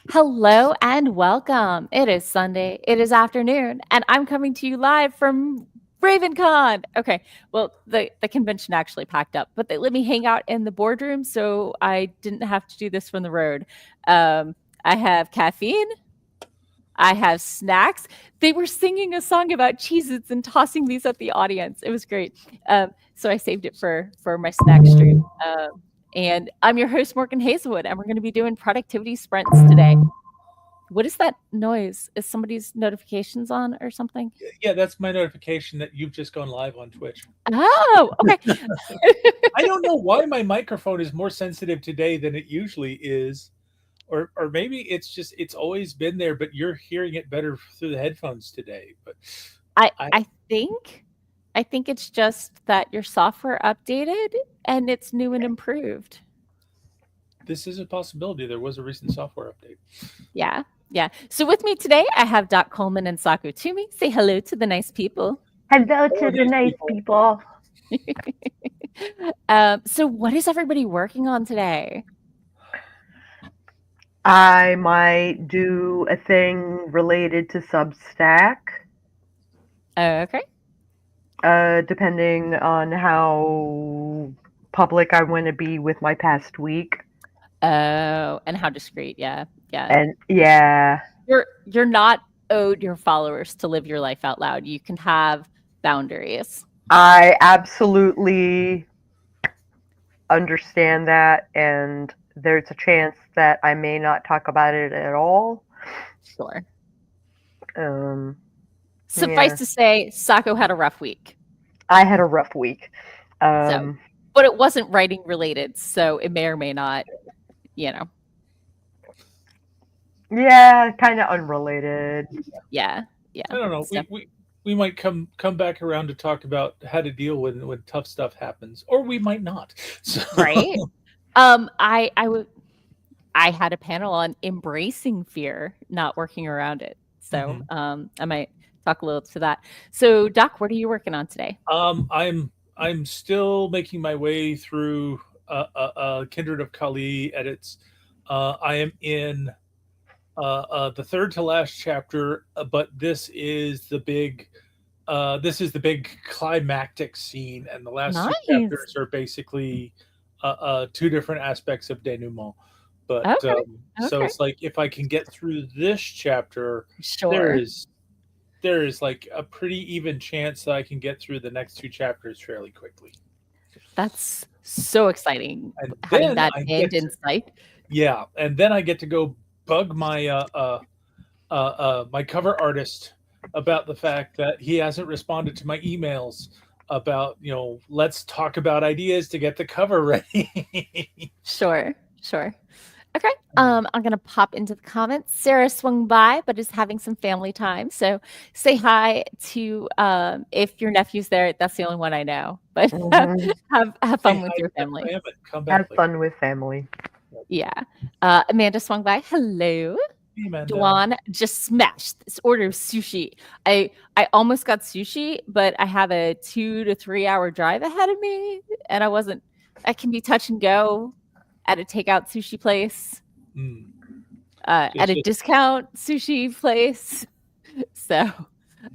Hello and welcome. It is Sunday. It is afternoon, and I'm coming to you live from RavenCon. Okay, well, the convention actually packed up, but they let me hang out in the boardroom, so I didn't have to do this from the road. I have caffeine. I have snacks. They were singing a song about Cheez-Its and tossing these at the audience. It was great. So I saved it for my snack stream. And I'm your host, Morgan Hazelwood, and we're going to be doing productivity sprints today. What is that noise? Is somebody's notifications on or something? Yeah, that's my notification that you've just gone live on Twitch. Oh, okay. I don't know why my microphone is more sensitive today than it usually is. Or maybe it's always been there, but you're hearing it better through the headphones today. But I I I think I think it's just that your software updated and it's new and improved. this is a possibility. There was a recent software update. Yeah. Yeah. So with me today, I have Doc Coleman and Saku Toomey. Say hello to the nice people. Hello Oh, to the nice nice people. people. So what is everybody working on today? I might do a thing related to Substack, Okay. depending on how public I want to be with my past week. Oh, and how discreet. Yeah. Yeah. And yeah, You're not owed your followers to live your life out loud. You can have boundaries. I absolutely understand that, and there's a chance that I may not talk about it at all. Sure. Um, Suffice yeah, to say, Sako had a rough week. I had a rough week. So, but it wasn't writing related, so it may or may not, you know. Yeah, kind of unrelated. Yeah. Yeah. I don't know. So, We might come back around to talk about how to deal when tough stuff happens, or we might not. So, right. I had a panel on embracing fear, not working around it. So, I might talk a little to that. So, Doc, what are you working on today? I'm still making my way through Kindred of Kali edits. I am in the third to last chapter, but this is the big climactic scene, and the last two Nice. chapters are basically two different aspects of denouement. But Okay. so Okay. it's like if I can get through this chapter, there Sure. is there is like a pretty even chance that I can get through the next two chapters fairly quickly. That's so exciting And having then that I end get in to, sight. yeah, and then I get to go bug my cover artist about the fact that he hasn't responded to my emails about let's talk about ideas to get the cover ready. Sure. Sure. Okay. I'm gonna pop into the comments. Sarah swung by, but is having some family time. So say hi to if your nephew's there. That's the only one I know. But Mhm. have Say fun with hi your to family. Clam and come Have back later. fun with family. Yeah. Amanda swung by. Hello. Hey, Amanda. Dwan just smashed this order of sushi. I almost got sushi, but I have a 2 to 3 hour drive ahead of me, and I can be touch and go at a takeout sushi place, Mm. at a Just discount sushi place. So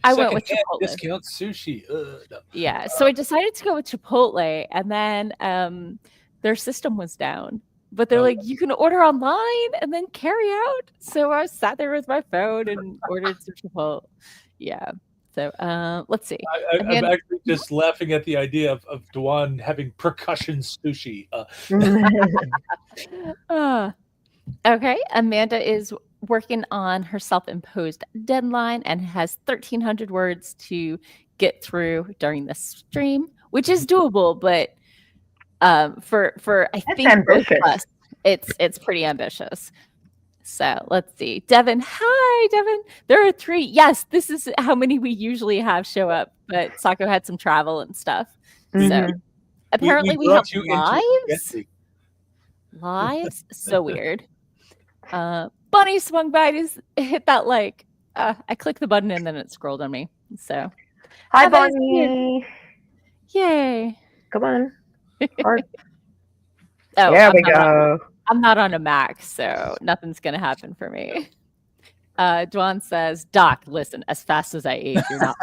I went with secondhand Chipotle. discount sushi. No. Yeah, so I decided to go with Chipotle, and then their system was down. But they're Oh, like, you can order online and then carry out. So I sat there with my phone and ordered some Chipotle. Yeah. So let's see. I'm Again, actually just laughing at the idea of Dwan having percussion sushi. uh, okay. Amanda is working on her self-imposed deadline and has 1,300 words to get through during this stream, which is doable, but for I That's think both ambitious. of us, it's pretty ambitious. So let's see. Devin, hi, Devin. There are 3. Yes, this is how many we usually have show up, but Sako had some travel and stuff. we, So Mhm. apparently we we have brought you into lives. reality. Lives? So weird. Bunny swung by to hit that like. I clicked the button and then it scrolled on me. So Hi, Evan is here. Bonnie. Yay. Come on. Heart. Oh, There I'm we not go. I'm not on a Mac, so nothing's gonna happen for me. Dwan says, Doc, listen, as fast as I ate, you're not.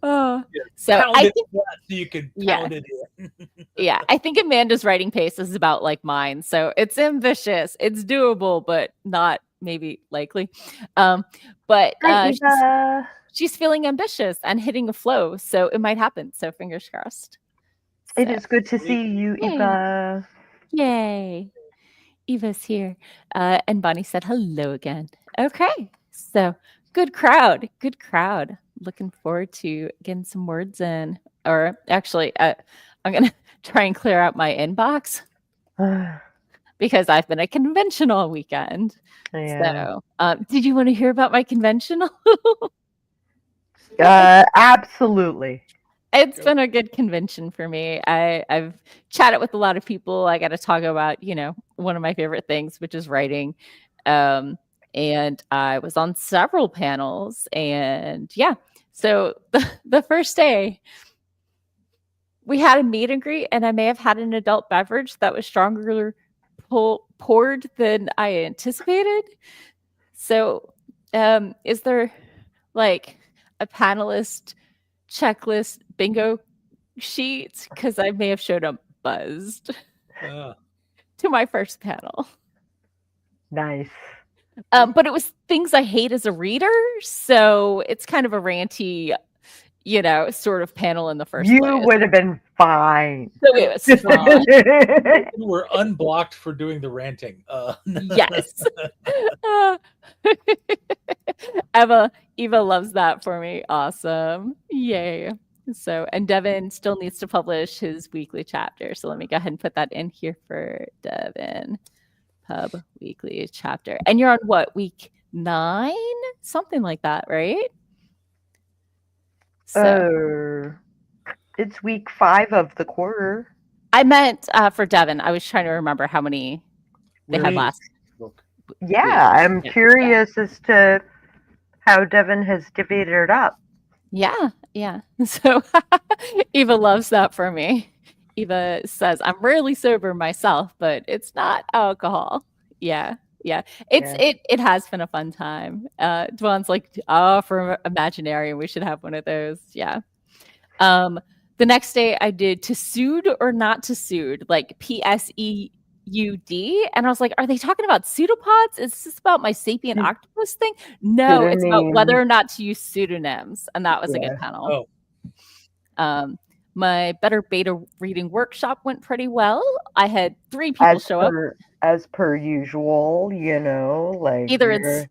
Oh, so Pound I it think, flat so you can Yeah. pound it in. yeah, I think Amanda's writing pace is about like mine. So it's ambitious, it's doable, but not maybe likely. But Hi, Eva. she's feeling ambitious and hitting a flow, so it might happen. So fingers crossed. It So, is good to see you, Yay. Eva. Yay. Eva's here. And Bonnie said hello again. Okay. So good crowd. Good crowd. Looking forward to getting some words in. Or actually, I'm going to try and clear out my inbox because I've been at convention all weekend. Yeah. So did you want to hear about my conventional? Absolutely. It's been a good convention for me. I've chatted with a lot of people. I got to talk about, one of my favorite things, which is writing. And I was on several panels. And yeah, so the first day, we had a meet and greet, and I may have had an adult beverage that was stronger poured than I anticipated. So is there like a panelist checklist bingo sheet? Because I may have showed up buzzed to my first panel. Nice. But it was things I hate as a reader, so it's kind of a ranty, sort of panel in the first place. You would have been fine. So it was fun. You were unblocked for doing the ranting. Yes. Eva loves that for me. Awesome. Yay. So, and Devin still needs to publish his weekly chapter. So let me go ahead and put that in here for Devin. Pub weekly chapter. And you're on what, week 9? Something like that, right? So it's week 5 of the quarter. I meant for Devin. I was trying to remember how many they had last. Yeah, I'm curious as to how Devin has divvied it up. Yeah. So Eva loves that for me. Eva says, I'm rarely sober myself, but it's not alcohol. Yeah. It has been a fun time. Dwan's like, for Imaginarium, we should have one of those. Yeah. The next day I did to sued or not to sued, like PSEUD. And I was like, are they talking about pseudopods? Is this about my sapient octopus thing? No, it's about whether or not to use pseudonyms. And that was a good panel. My Better Beta reading workshop went pretty well. I had 3 people show up. As per usual, like either it's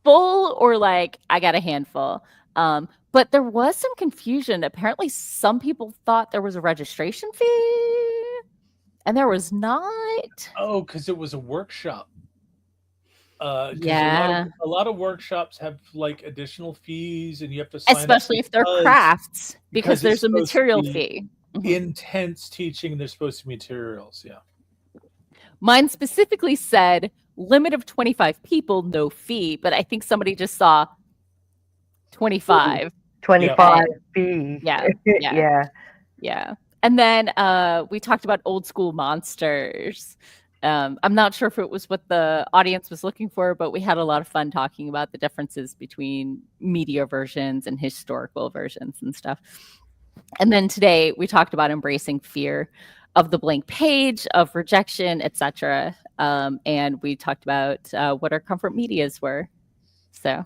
full or like I got a handful. But there was some confusion. Apparently, some people thought there was a registration fee, and there was not. Oh, because it was a workshop. Yeah, a lot of workshops have like additional fees, and you have to sign especially if they're crafts, because there's a material fee. Intense teaching. There's supposed to be materials. Yeah. Mine specifically said limit of 25 people, no fee, but I think somebody just saw 25. 25 fee. Yeah. And then we talked about old school monsters. I'm not sure if it was what the audience was looking for, but we had a lot of fun talking about the differences between media versions and historical versions and stuff. And then today we talked about embracing fear of the blank page, of rejection, etc. And we talked about what our comfort medias were. So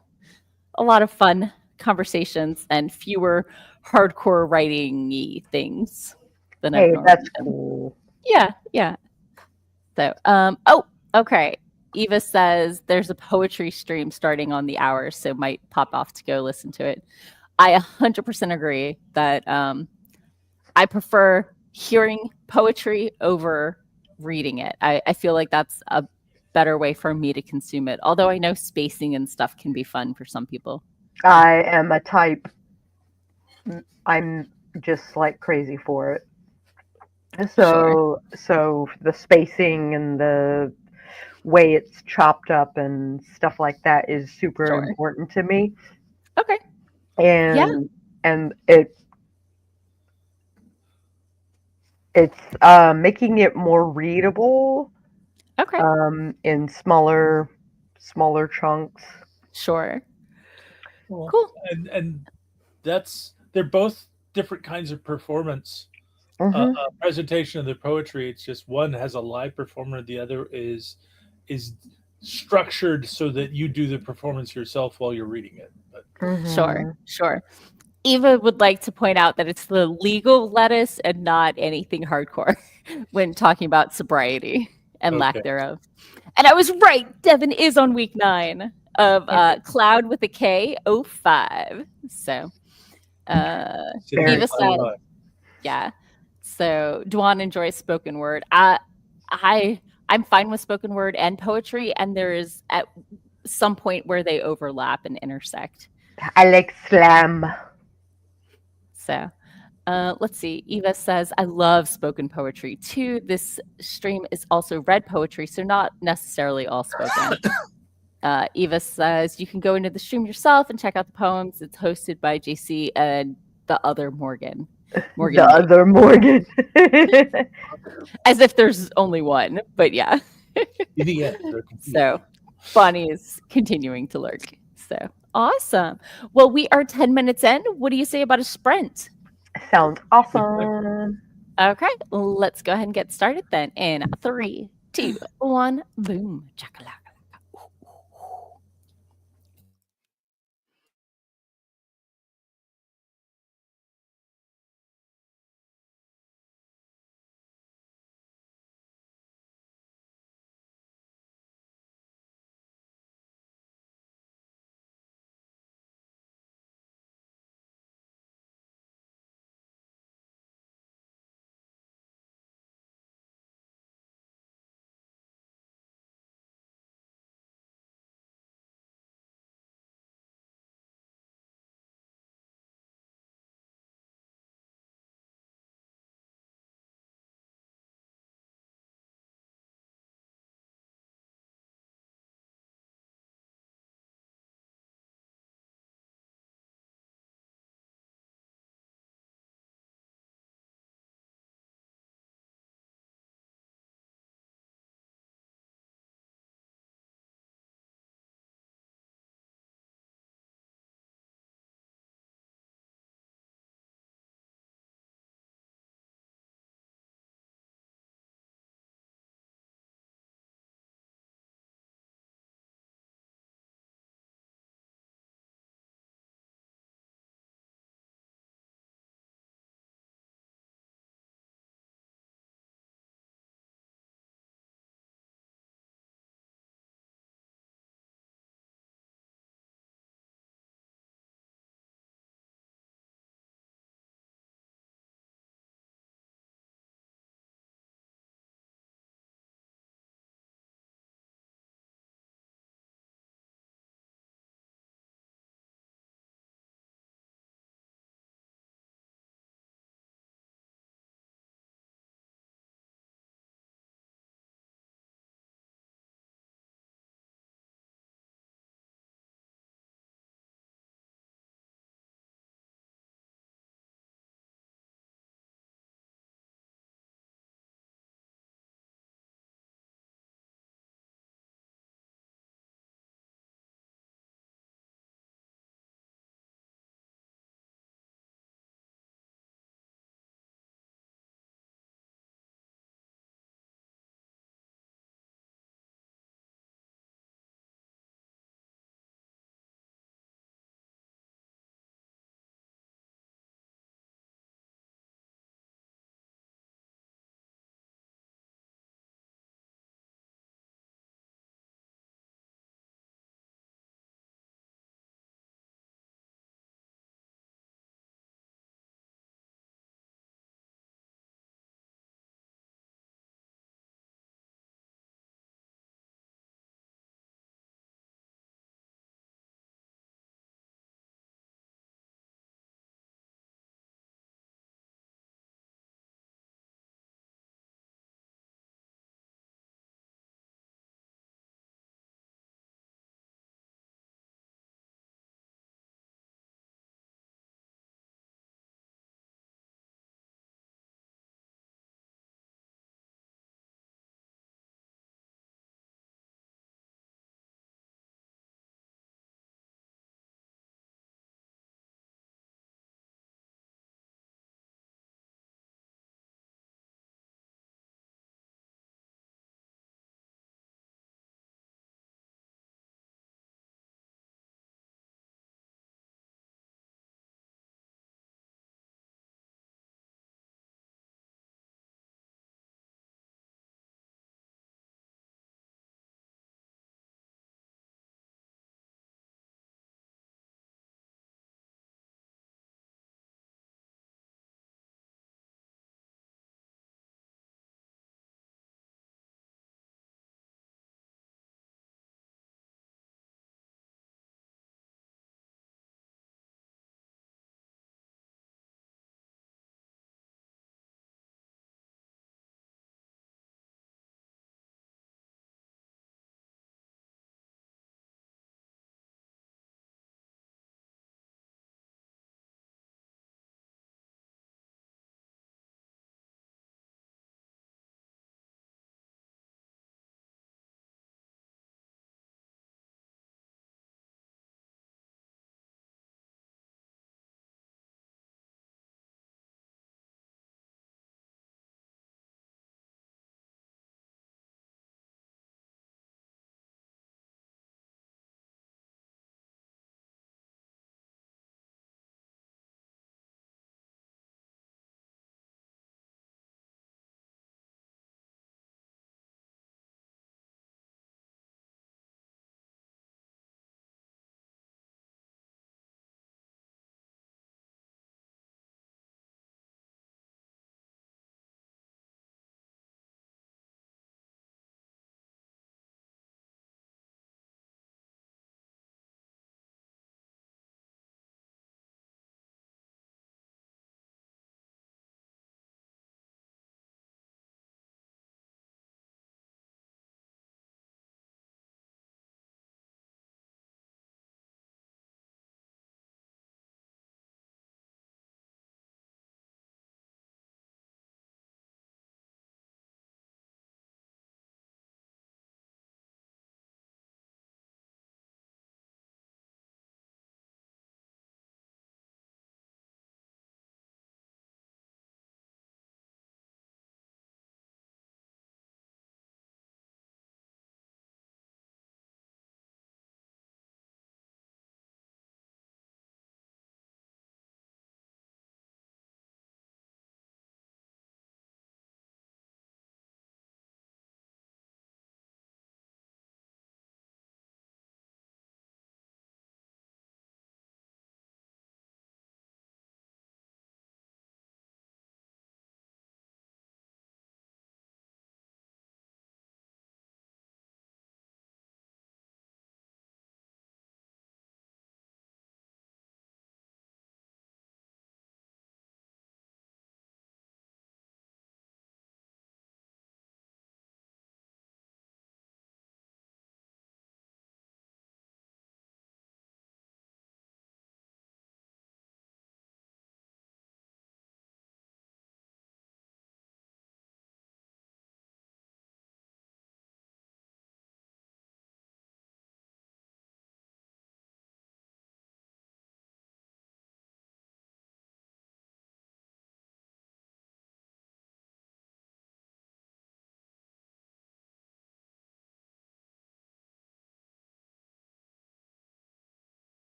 a lot of fun conversations and fewer hardcore writing-y things than I've normally that's done. cool. Yeah. So, okay. Eva says there's a poetry stream starting on the hour, so might pop off to go listen to it. I 100% agree that I prefer hearing poetry over reading it. I feel like that's a better way for me to consume it. Although I know spacing and stuff can be fun for some people. I am a type. I'm just like crazy for it. So the spacing and the way it's chopped up and stuff like that is super important to me. Okay. And it It's making it more readable Okay, in smaller chunks. sure. Well, Cool. and they're both different kinds of performance. Hmm. Presentation of the poetry. It's just one has a live performer, the other is structured so that you do the performance yourself while you're reading it. But Sure, Hmm. sure. Eva would like to point out that it's the legal lettuce and not anything hardcore when talking about sobriety and okay, lack thereof. And I was right. Devin is on week 9 of Cloud with a K 05. So sitting in Very Eva cloud said, cool. nine. yeah. So Dwan enjoys spoken word. I'm fine with spoken word and poetry, and there is at some point where they overlap and intersect. I like slam. So let's see. Eva says, I love spoken poetry too. This stream is also read poetry, so not necessarily all spoken. Eva says, you can go into the stream yourself and check out the poems. It's hosted by JC and the other Morgan. The Morgan, other Morgan. as if there's only one, but yeah. The end. They're confused. So Bonnie is continuing to lurk. So awesome. Well, we are 10 minutes in. What do you say about a sprint? Sounds awesome. Okay, let's go ahead and get started then. In 3, 2, 1, boom, chakalaka.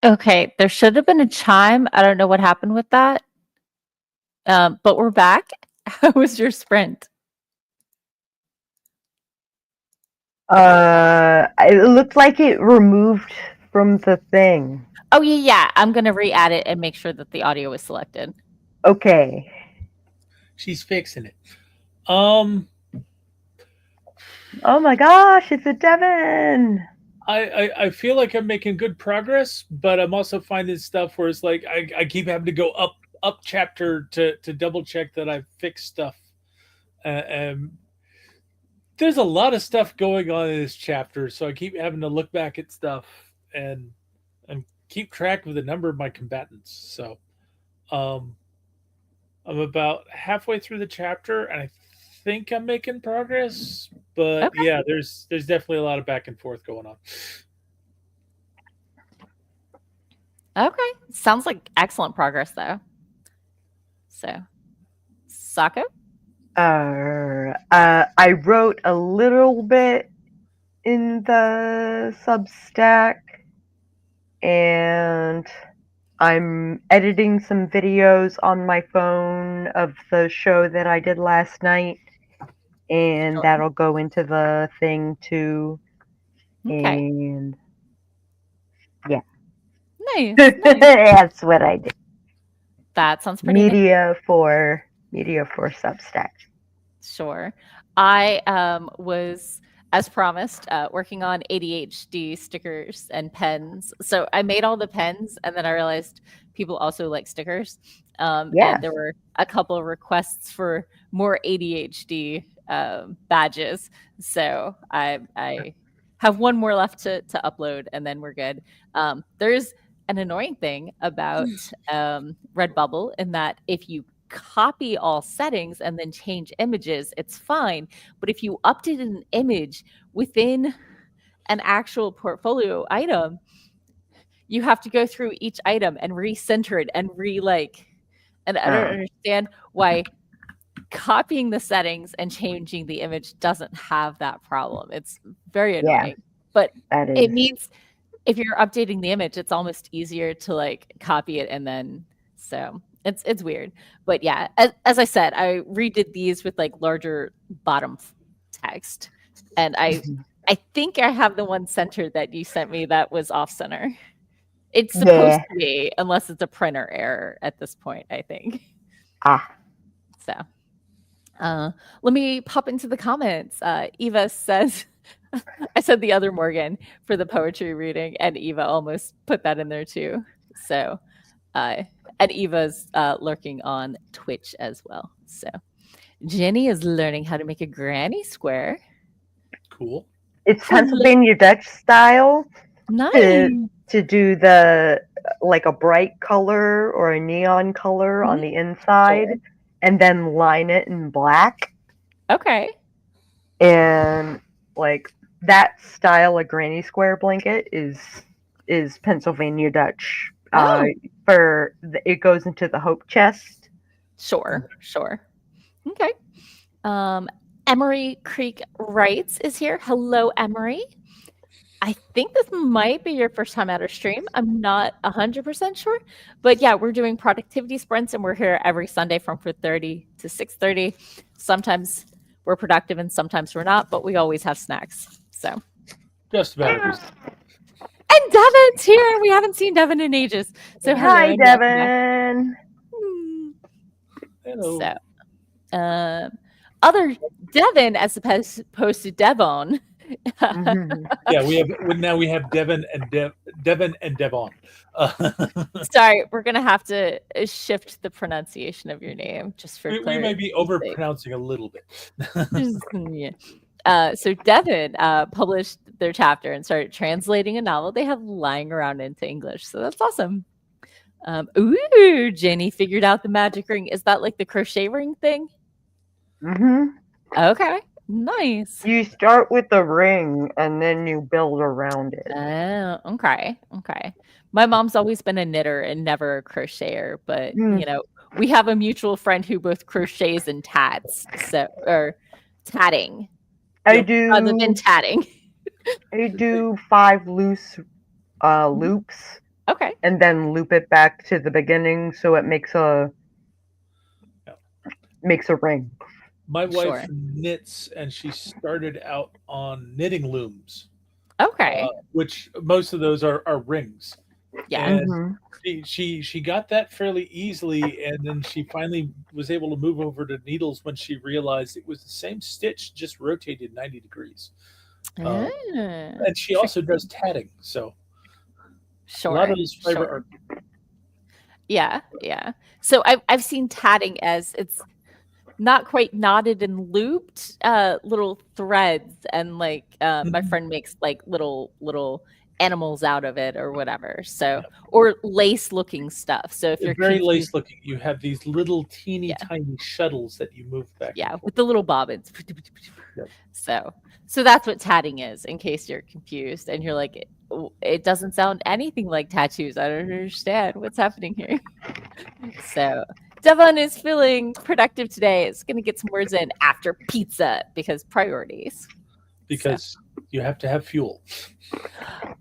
Okay, there should have been a chime. I don't know what happened with that. But we're back. How was your sprint? It looked like it removed from the thing. Oh yeah. I'm gonna re-add it and make sure that the audio is selected. Okay. She's fixing it. Um, Oh my gosh, it's a Devin. I feel like I'm making good progress, but I'm also finding stuff where it's like I keep having to go up chapter to double check that I've fixed stuff. And there's a lot of stuff going on in this chapter, so I keep having to look back at stuff and keep track of the number of my combatants. So I'm about halfway through the chapter, and I think I'm making progress. But Okay. yeah, there's definitely a lot of back and forth going on. Okay. Sounds like excellent progress though. So, Sako? I wrote a little bit in the Substack, and I'm editing some videos on my phone of the show that I did last night, and Sure. that'll go into the thing too. Okay. And Nice. Nice. that's what I did. That sounds pretty neat. Media for Substack. Sure. I was, as promised, working on ADHD stickers and pens. So I made all the pens, and then I realized people also like stickers. Yes. And there were a couple of requests for more ADHD badges. So I have one more left to upload, and then we're good. There's an annoying thing about Redbubble in that if you copy all settings and then change images, it's fine. But if you update an image within an actual portfolio item, you have to go through each item and recenter it and and I don't understand why copying the settings and changing the image doesn't have that problem. It's very annoying. But That is. it means if you're updating the image, it's almost easier to copy it and then so it's weird. But yeah, as I said, I redid these with larger bottom text, and I think I have the one centered that you sent me that was off center. It's supposed to be, unless it's a printer error at this point, I think. So let me pop into the comments. Eva says, I said the other Morgan for the poetry reading, and Eva almost put that in there too. So, and Eva's lurking on Twitch as well. So, Jenny is learning how to make a granny square. Cool. It's Pennsylvania Dutch style. Nice. To do the a bright color or a neon color on the inside, Sure. and then line it in black. Okay. And that style of granny square blanket is Pennsylvania Dutch. It goes into the hope chest. Sure. Okay. Emery Creek Writes is here. Hello, Emery. I think this might be your first time at our stream. I'm not 100% sure. But yeah, we're doing productivity sprints, and we're here every Sunday from 4:30 to 6:30. Sometimes we're productive and sometimes we're not, but we always have snacks. So just about every. And Devin's here. We haven't seen Devin in ages. So hi, Devin. Hello. So, other Devin as opposed to Devon. Yeah, we have Devin and Devon. Sorry, we're gonna have to shift the pronunciation of your name just for we may be overpronouncing a little bit. Yeah. So Devin published their chapter and started translating a novel they have lying around into English. So that's awesome. Ooh, Jenny figured out the magic ring. Is that like the crochet ring thing? Okay. Nice. You start with the ring and then you build around it. Oh, okay. My mom's always been a knitter and never a crocheter, but we have a mutual friend who both crochets and tats. Or tatting. I do other than tatting. I do 5 loose loops Okay. and then loop it back to the beginning so it makes a ring. My wife Sure. knits, and she started out on knitting looms, Okay. which most of those are rings. Yeah. And Mhm. she got that fairly easily, and then she finally was able to move over to needles when she realized it was the same stitch, just rotated 90 degrees. Ah, And she also does tatting, so a lot sure. of this fiber Sure. art. Yeah. Yeah. So I've seen tatting as it's not quite knotted and looped, little threads, and like my Mhm. friend makes like little animals out of it or whatever. So Yeah. or lace looking stuff. So if you're Very confused, lace looking. You have these little teeny yeah, tiny shuttles that you move back yeah, and forth. with the little bobbins. Yep. So that's what tatting is, in case you're confused and you're like, it doesn't sound anything like tattoos. I don't understand what's happening here. So Devon is feeling productive today. It's going to get some words in after pizza because priorities. Because you have to have fuel.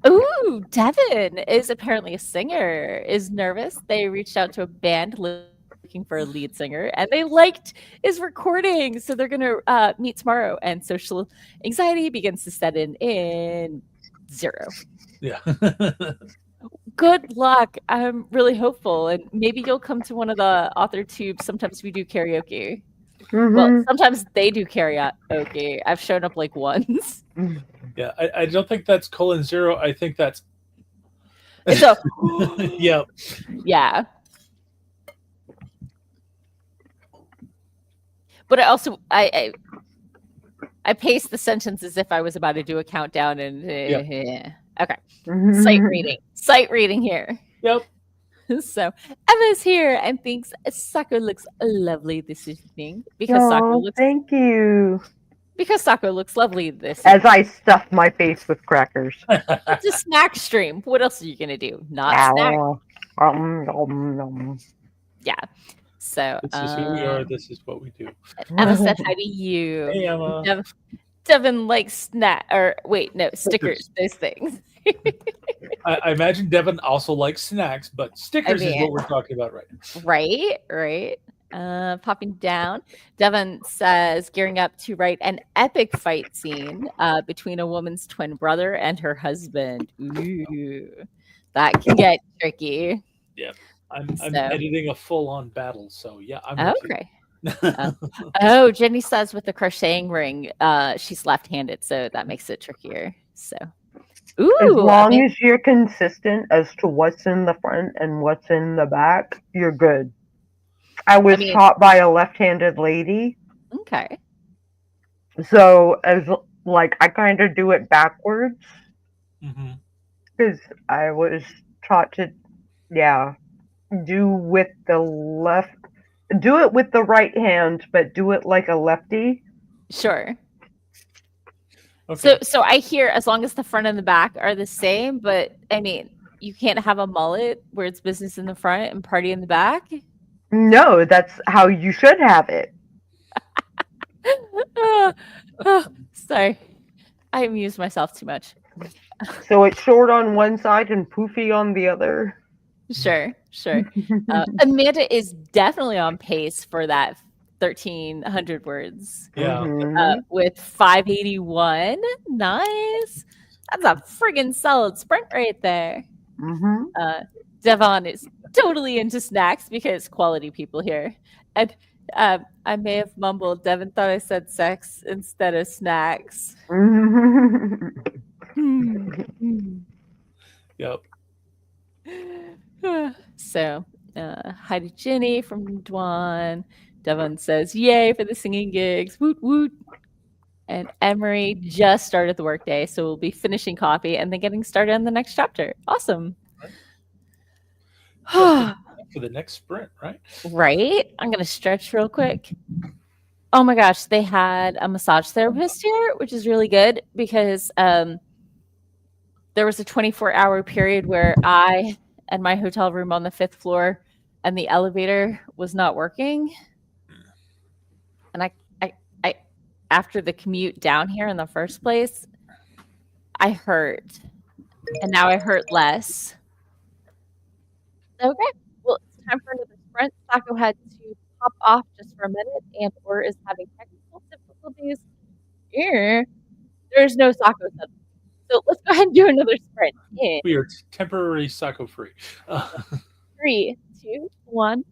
Ooh, Devon is apparently a singer, is nervous. They reached out to a band looking for a lead singer and they liked his recording. So they're going to meet tomorrow and social anxiety begins to set in 0. Yeah. Good luck. I'm really hopeful. And maybe you'll come to one of the author tubes. Sometimes we do karaoke. Well, Mhm. sometimes they do karaoke. I've shown up like once. Yeah. I don't think that's :0. I think that's It's a yeah. yeah. But I also I pace the sentence as if I was about to do a countdown and okay. Sight reading here. Yep. So Emma's here and thinks Sako looks lovely this evening because Oh, thank you. Sako looks lovely this As I stuff my face with crackers. It's a snack stream. What else are you gonna do? Not snack. Yeah. So This is who we are. This is what we do. Emma said hi to you. Hey, Emma. Devin likes snack or wait, no, stickers, those things. I imagine Devin also likes snacks, but stickers is what we're talking about right now. Right. Popping down. Devin says gearing up to write an epic fight scene between a woman's twin brother and her husband. Ooh, that can get tricky. Yeah. I'm editing a full-on battle, so yeah, I'm okay. Oh, Jenny says with the crocheting ring, she's left-handed, so that makes it trickier. So, ooh, as long as you're consistent as to what's in the front and what's in the back, you're good. I was taught by a left-handed lady. Okay. So as like I kind of do it backwards because I was taught to, do it with the right hand, but do it like a lefty. Sure. Okay. So I hear as long as the front and the back are the same, but I mean, you can't have a mullet where it's business in the front and party in the back. No, that's how you should have it. Sorry, I amuse myself too much. So it's short on one side and poofy on the other. Sure. Amanda is definitely on pace for that 1,300 words. Yeah. With 581. Nice. That's a friggin' solid sprint right there. Devon is totally into snacks because quality people here. And I may have mumbled. Devon thought I said sex instead of snacks. Yep. So, hi to Jenny from Dwan. Devon says, yay for the singing gigs. Woot woot. And Emery just started the workday, so we'll be finishing coffee and then getting started on the next chapter. Awesome. For the next sprint, right? Right. I'm going to stretch real quick. Oh my gosh, they had a massage therapist here, which is really good because there was a 24-hour period where I and my hotel room on the 5th floor and the elevator was not working. And I after the commute down here in the first place, I hurt. And now I hurt less. Okay. Well, it's time for another sprint. Sako had to pop off just for a minute and or is having technical difficulties. Here, there's no Sako suddenly. So let's go ahead and do another sprint. In We are temporary Sako free. 3, 2, 1.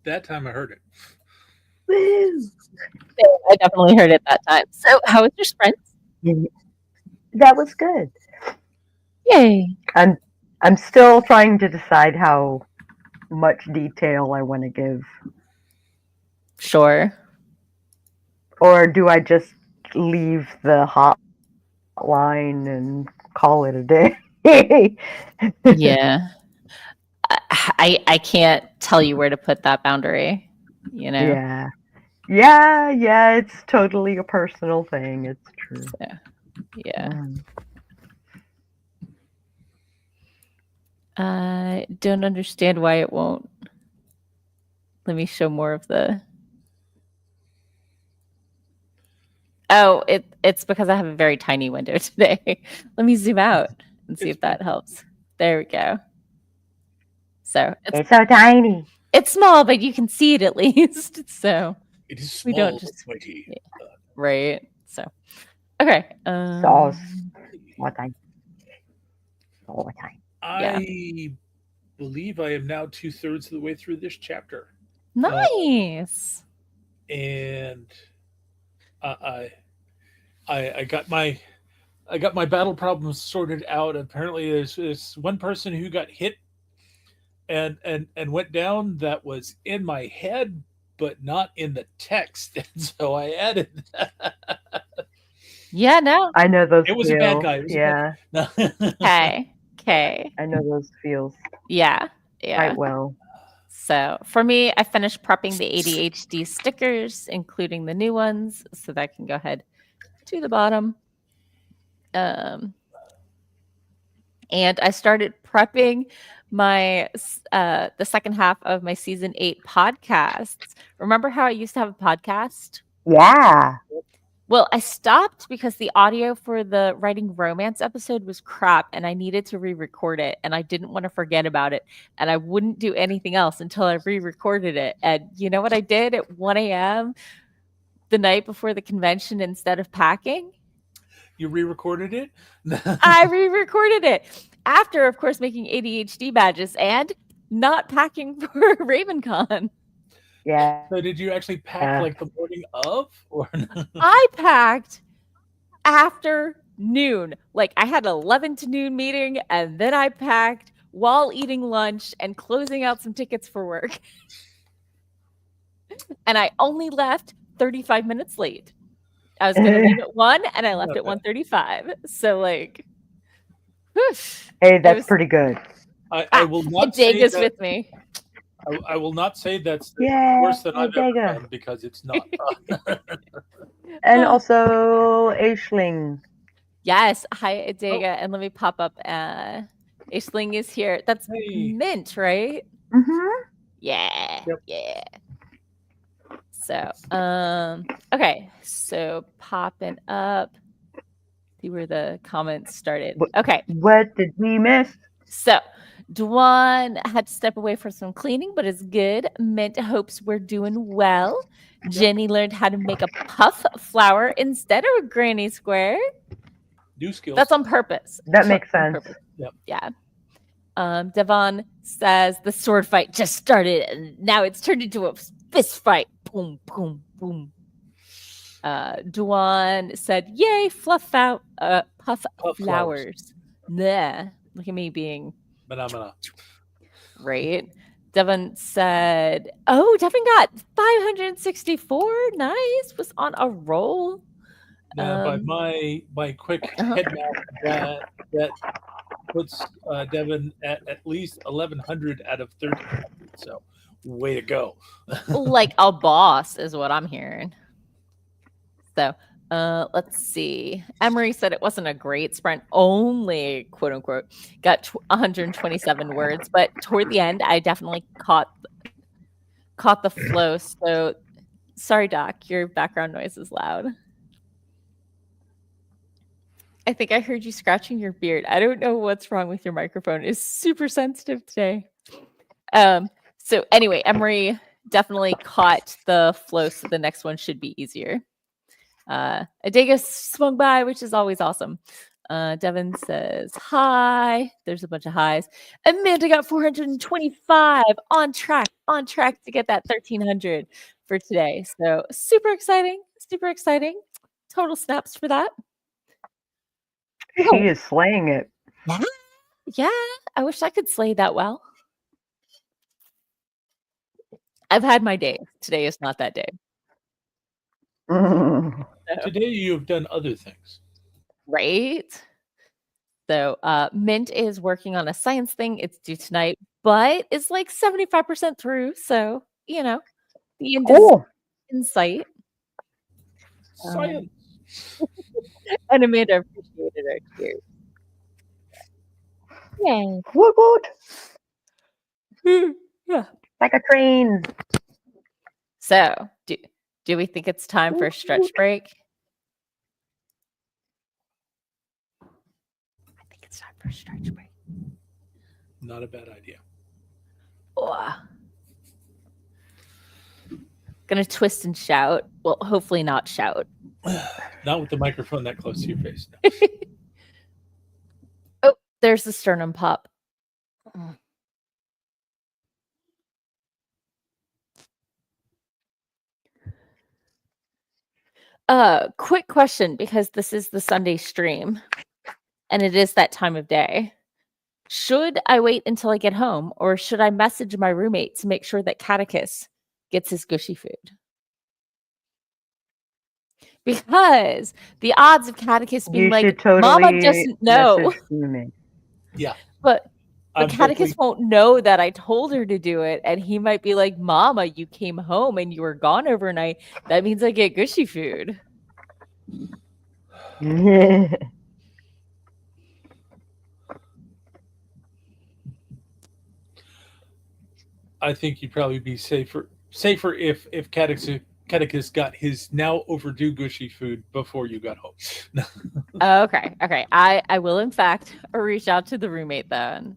that time I heard it. Woo! I definitely heard it that time. So, how was your sprint? That was good. Yay! I'm still trying to decide how much detail I want to give, Sure. or do I just leave the hotline and call it a day? Yeah. I can't tell you where to put that boundary. You know. Yeah. It's totally a personal thing. It's true. Yeah. Mm. I don't understand why it won't. Let me show more of the. Oh, it's because I have a very tiny window today. Let me zoom out and see if that helps. There we go. So It's so tiny. it's small, but you can see it at least. So It is small, we don't just mighty. right. So okay. Sauce. What time? All the time. I believe I am now 2/3 of the way through this chapter, Nice. and I got my battle problems sorted out. Apparently, there's one person who got hit and went down that was in my head, but not in the text, and so I added. Yeah. No. I know those. It was a bad guy. It was a Yeah, Okay. Okay. I know those feels Yeah. Yeah. quite well. So for me, I finished prepping the ADHD stickers, including the new ones, so that can go ahead to the bottom. And I started prepping my the second half of my season 8 podcasts. Remember how I used to have a podcast? Yeah. Well, I stopped because the audio for the writing romance episode was crap and I needed to re-record it and I didn't want to forget about it. And I wouldn't do anything else until I re-recorded it. And you know what I did at 1 a.m. the night before the convention instead of packing? You re-recorded it? I re-recorded it after, of course, making ADHD badges and not packing for RavenCon. Yeah. So did you actually pack like the morning of, or I packed after noon. Like I had an 11 to noon meeting, and then I packed while eating lunch and closing out some tickets for work. And I only left 35 minutes late. I was going to leave at 1 and I left at 1:35. So like, whoosh, Hey, that's was- pretty good. I will not say Dago's that, with me. I will not say that's Yeah, worse than I've ever Dago. done, because it's not. And also Aisling. Yes. Hi, Daga. And let me pop up. Aisling is here. That's Hey. Mint, right? Mm-hmm. Yeah. Yep. Yeah. So, okay. So popping up. See where the comments started. Okay. What did we miss? So Dwan had to step away for some cleaning, but it's good. Mint hopes we're doing well. Jenny learned how to make a puff flower instead of a granny square. New skills. That's on purpose. That makes On sense. purpose. Yep. Yeah. Devon says the sword fight just started and now it's turned into a fist fight. Boom, boom, boom. Duan said, "Yay, puff flowers." Nah, look at me being Phenomena. right. Devon said, "Oh, Devon got 564. Nice, was on a roll." Now, by my quick head math, that puts Devon at least 1,100 out of 1,300. So, way to go! Like a boss is what I'm hearing. So let's see. Emery said it wasn't a great sprint, only quote unquote got 127 words, but toward the end I definitely caught the flow. So sorry, Doc, your background noise is loud. I think I heard you scratching your beard. I don't know what's wrong with your microphone. It's super sensitive today. So anyway, Emery definitely caught the flow, so the next one should be easier. Adega swung by, which is always awesome. Devin says hi. There's a bunch of highs. Amanda got 425 on track to get that 1300 for today. So super exciting. Total snaps for that. She is slaying it. Yeah, I wish I could slay that well. I've had my day. Today is not that day. Mm. Today you have done other things. Right? So Mint is working on a science thing. It's due tonight, but it's like 75% through. So, the end is Cool. in sight. Science. And Amanda appreciated it too. Yay. Woot woot. Yeah. Like a train. So, do we think it's time for a stretch break? I think it's time for a stretch break. Not a bad idea. Oh. Gonna twist and shout. Well, hopefully not shout. Not with the microphone that close to your face. No. Oh, there's the sternum pop. Quick question, because this is the Sunday stream and it is that time of day. Should I wait until I get home, or should I message my roommate to make sure that Catechus gets his gushy food? Because the odds of Catechus being You like, should totally Mama doesn't know. message me. Yeah. But I'm Catechus won't know that I told her to do it, and he might be like, Mama, you came home and you were gone overnight. That means I get gushy food. I think you'd probably be safer if Catechus got his now overdue gushy food before you got home. Okay. I will in fact reach out to the roommate then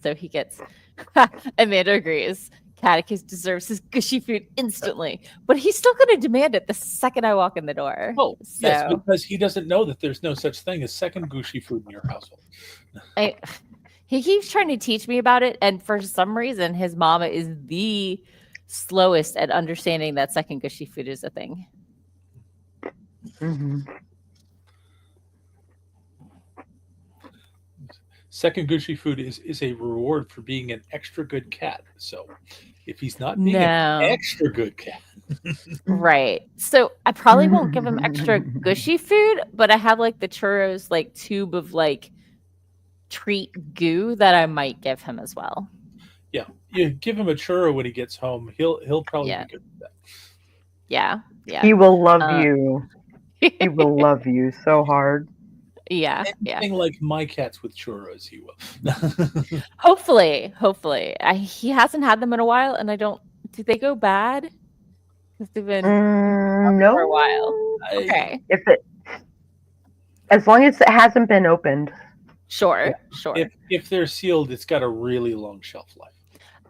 so he gets. Amanda agrees. Catechus deserves his gushy food instantly, but he's still going to demand it the second I walk in the door. Oh, so, yes, because he doesn't know that there's no such thing as second gushy food in your household. He keeps trying to teach me about it, and for some reason, his mama is the slowest at understanding that second gushy food is a thing. Mm-hmm. Second gushy food is a reward for being an extra good cat. So if he's not being an extra good cat. Right. So I probably won't give him extra gushy food, but I have like the churros like tube of like treat goo that I might give him as well. Yeah. You give him a churro when he gets home. He'll probably be good with that. Yeah. He will love you. He will love you so hard. Yeah. Anything like my cats with churros, he will. Hopefully. He hasn't had them in a while, and do they go bad? Because they've been no for a while. Okay. As long as it hasn't been opened. Sure. If they're sealed, it's got a really long shelf life.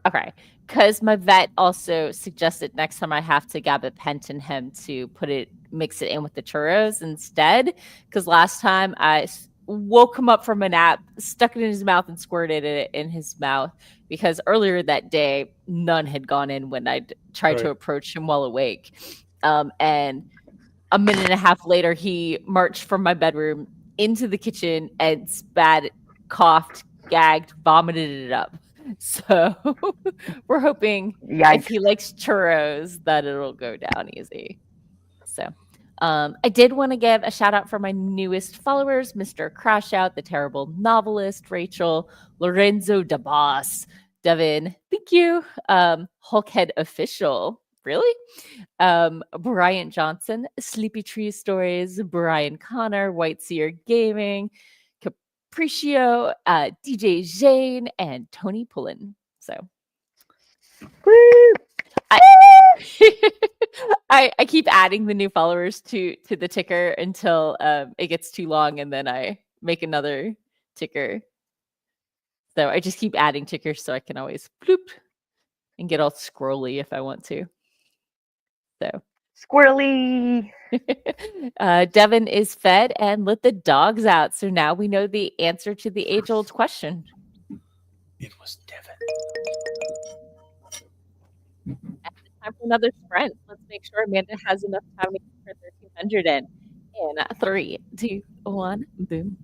Okay. Because my vet also suggested next time I have to gabapentin him to mix it in with the churros instead. Because last time I woke him up from a nap, stuck it in his mouth, and squirted it in his mouth. Because earlier that day, none had gone in when I tried to approach him while awake. And a minute and a half later, he marched from my bedroom into the kitchen and spat, coughed, gagged, vomited it up. So we're hoping if he likes churros that it'll go down easy. So I did want to give a shout out for my newest followers, Mr. Crash Out, the terrible novelist, Rachel, Lorenzo DeBoss, Devin, thank you, Hulkhead Official, really? Brian Johnson, Sleepy Tree Stories, Brian Connor, White Seer Gaming, Capriccio, DJ Zane, and Tony Pullen. So I keep adding the new followers to the ticker until it gets too long, and then I make another ticker. So I just keep adding tickers so I can always bloop and get all scrolly if I want to. Squirrely. Devin is fed and let the dogs out. So now we know the answer to the age-old question. It was Devin. Time for another sprint. Let's make sure Amanda has enough time to get her 1300 in. In 3, 2, 1, boom.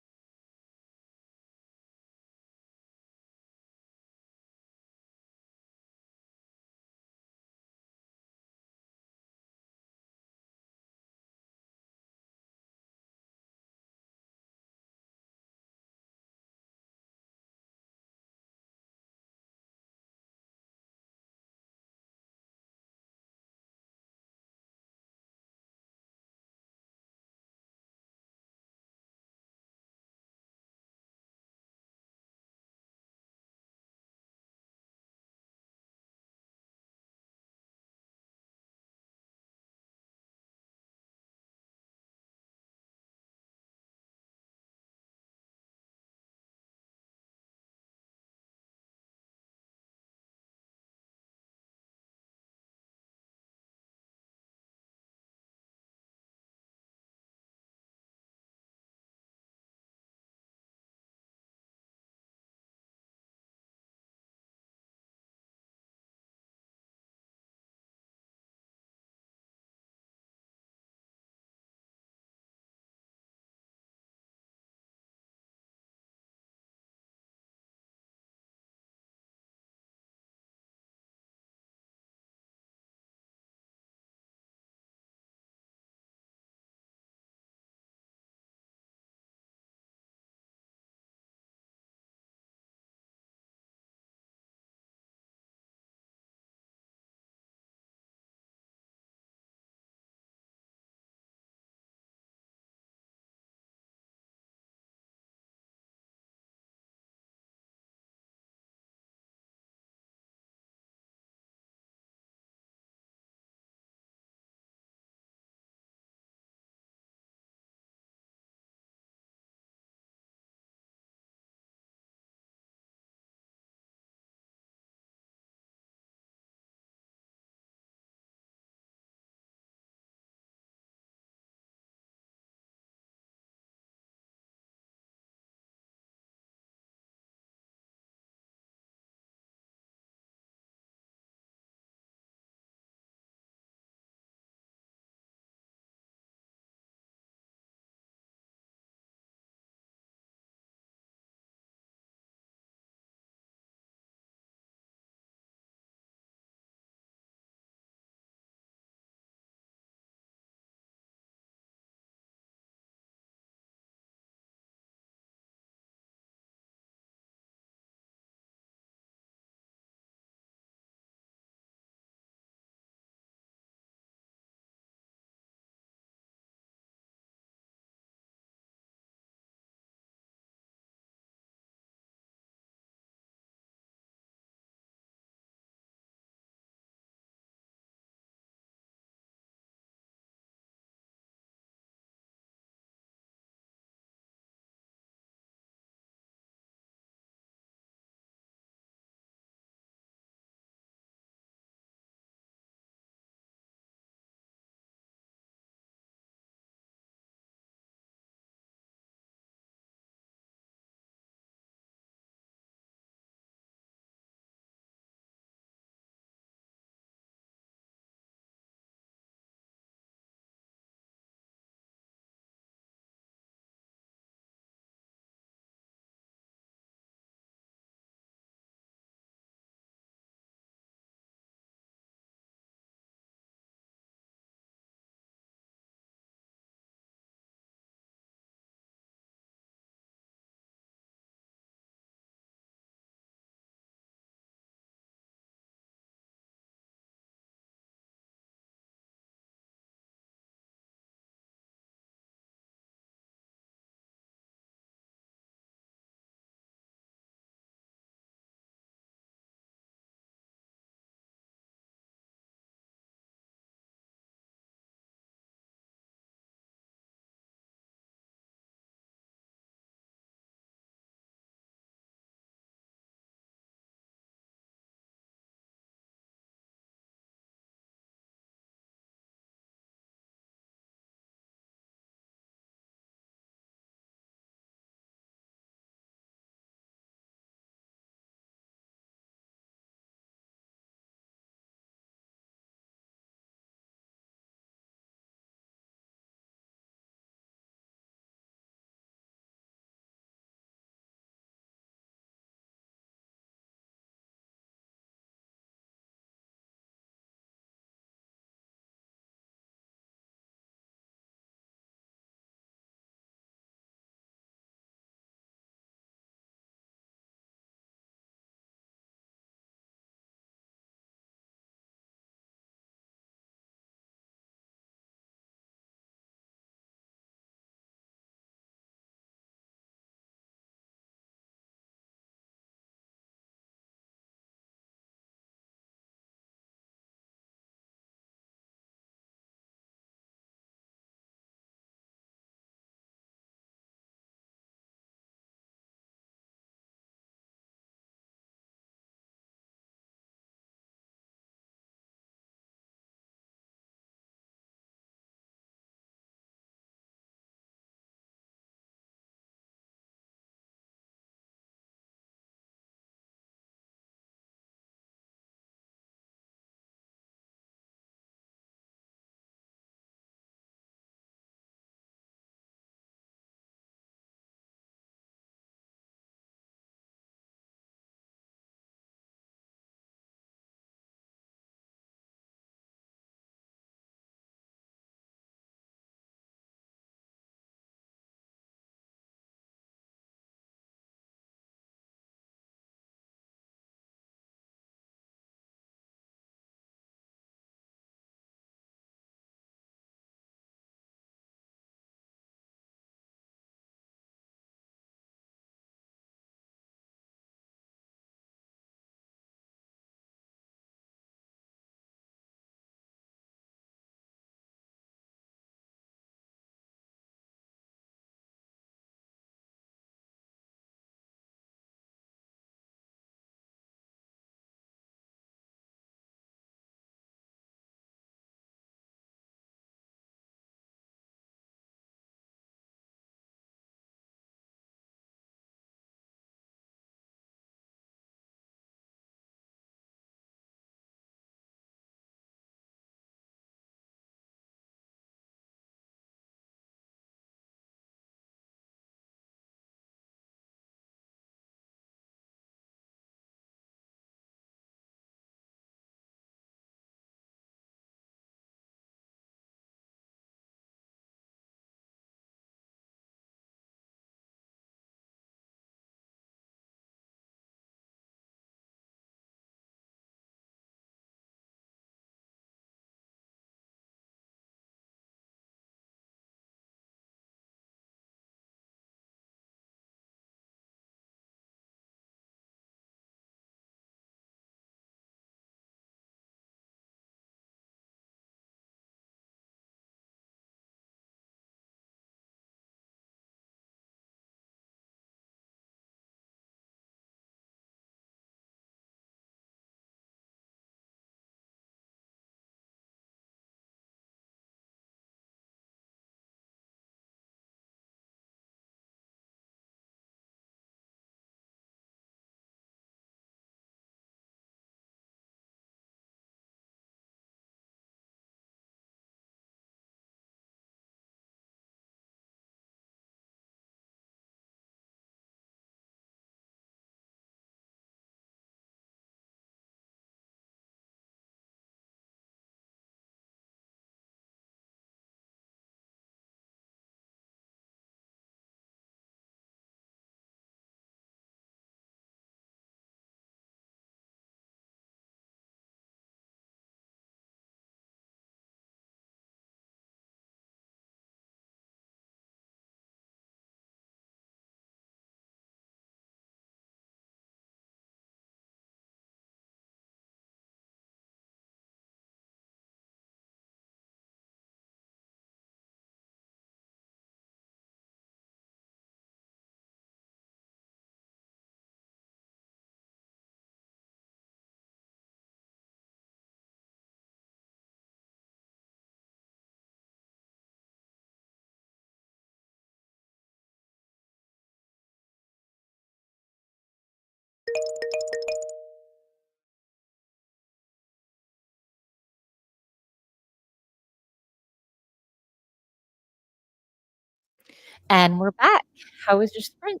And we're back. How was your sprint?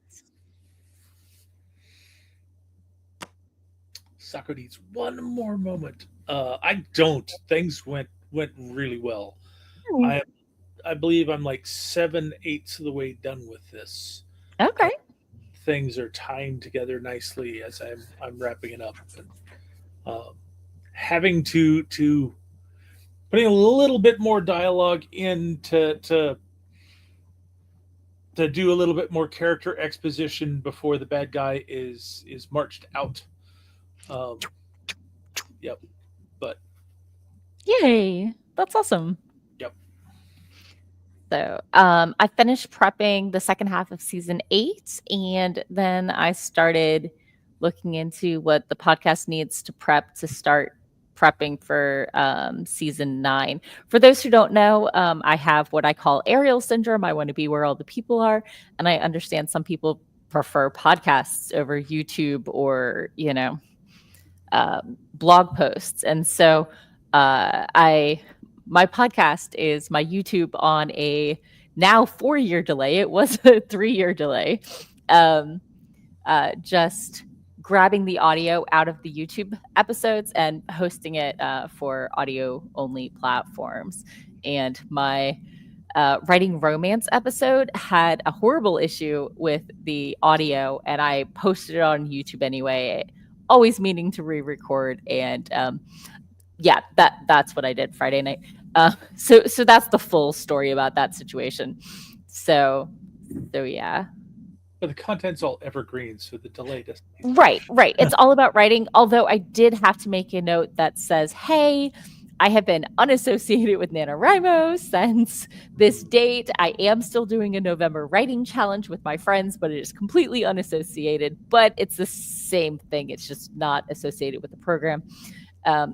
Socrates, one more moment. I don't. Things went really well. I I believe I'm like 7/8 of the way done with this. Okay. Things are tying together nicely as I'm wrapping it up, and having to putting a little bit more dialogue in to do a little bit more character exposition before the bad guy is marched out. Yep, but Yay. That's awesome. yep. So I finished prepping the second half of season 8, and then I started looking into what the podcast needs to prep to start prepping for season 9. For those who don't know, I have what I call Ariel syndrome. I want to be where all the people are, and I understand some people prefer podcasts over YouTube or blog posts, and so my podcast is my YouTube on a now 4-year delay. It was a 3-year delay. Just grabbing the audio out of the YouTube episodes and hosting it for audio only platforms. And my writing romance episode had a horrible issue with the audio, and I posted it on YouTube anyway, always meaning to re-record. And yeah, that's what I did Friday night. So that's the full story about that situation. So yeah. But the content's all evergreen, so the delay doesn't. Right. It's all about writing. Although I did have to make a note that says, "Hey, I have been unassociated with NaNoWriMo since this date. I am still doing a November writing challenge with my friends, but it is completely unassociated. But it's the same thing. It's just not associated with the program,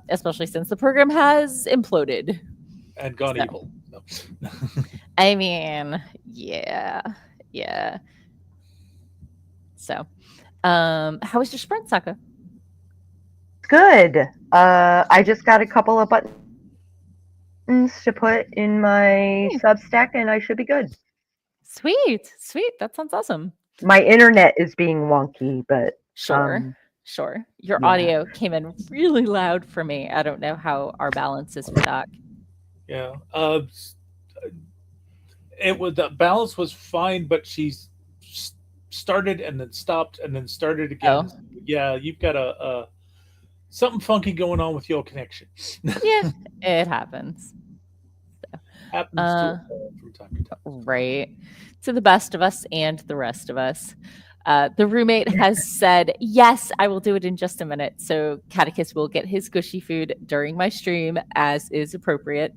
especially since the program has imploded And gone evil. No. I mean, yeah. So, how was your sprint, Saka? Good. I just got a couple of buttons to put in my Substack, and I should be good. Sweet. That sounds awesome. My internet is being wonky, but sure. Your audio came in really loud for me. I don't know how our balance is for Doc. Yeah. The balance was fine, but she's started and then stopped and then started again. Oh. Yeah, you've got a something funky going on with your connection. Yeah, it happens. Happens to from time to time. Right. To the best of us and the rest of us. The roommate has said, yes, I will do it in just a minute. So Catechus will get his gushy food during my stream as is appropriate.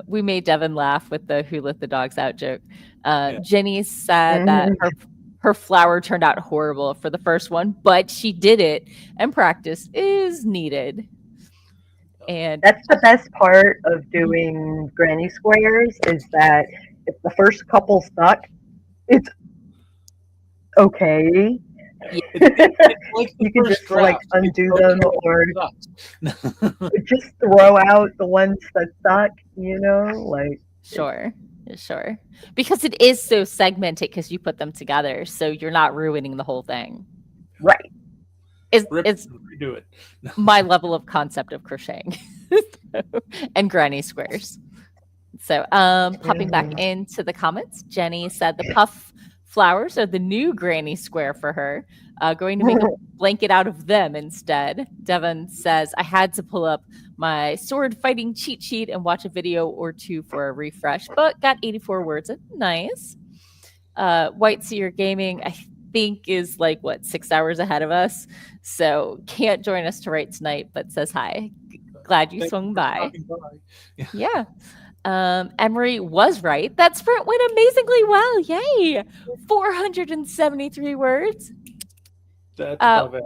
We made Devin laugh with the who let the dogs out joke. Jenny said that her flower turned out horrible for the first one, but she did it, and practice is needed. And that's the best part of doing granny squares is that if the first couple suck, it's okay. Like you can just undo them or just throw out the ones that suck, Sure. Because it is so segmented because you put them together, so you're not ruining the whole thing. Right. It's redo it. My level of concept of crocheting and granny squares. So popping back into the comments, Jenny said the puff flowers are the new granny square for her. Going to make a blanket out of them instead. Devin says, I had to pull up my sword fighting cheat sheet and watch a video or two for a refresh, but got 84 words in. Nice. White Seer Gaming, I think, is 6 hours ahead of us, so can't join us to write tonight, but says hi. Glad you swung by. Yeah. Emery was right. That sprint went amazingly well. Yay. 473 words. That's above it.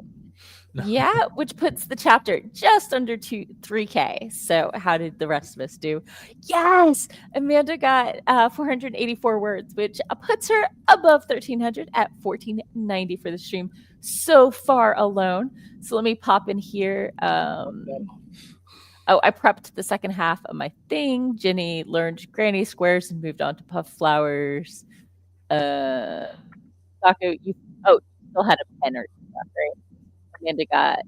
Yeah, which puts the chapter just under 3K. So how did the rest of us do? Yes, Amanda got 484 words, which puts her above 1,300 at 1,490 for the stream so far alone. So let me pop in here. I prepped the second half of my thing. Ginny learned granny squares and moved on to puff flowers. Taco, you still had a pen or stuff, right? Amanda got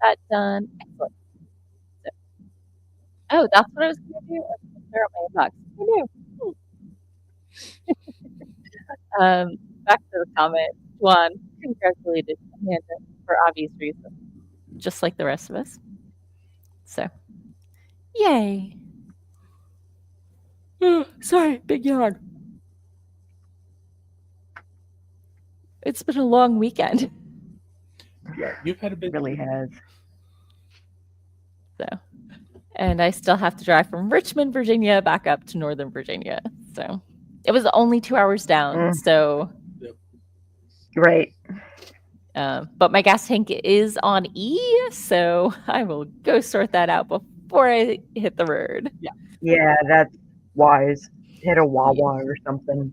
that done. Excellent. So, oh, that's what I was going to do. Clear out my inbox. I knew. Back to the comment. Juan congratulated Amanda for obvious reasons, just like the rest of us. So, yay. Sorry, big yawn. It's been a long weekend. Yeah, you've had a It bit. really has. So, and I still have to drive from Richmond, Virginia, back up to Northern Virginia. So, it was only 2 hours down. So, Right. but my gas tank is on E, so I will go sort that out before I hit the road. Yeah, that's wise. Hit a Wawa or something.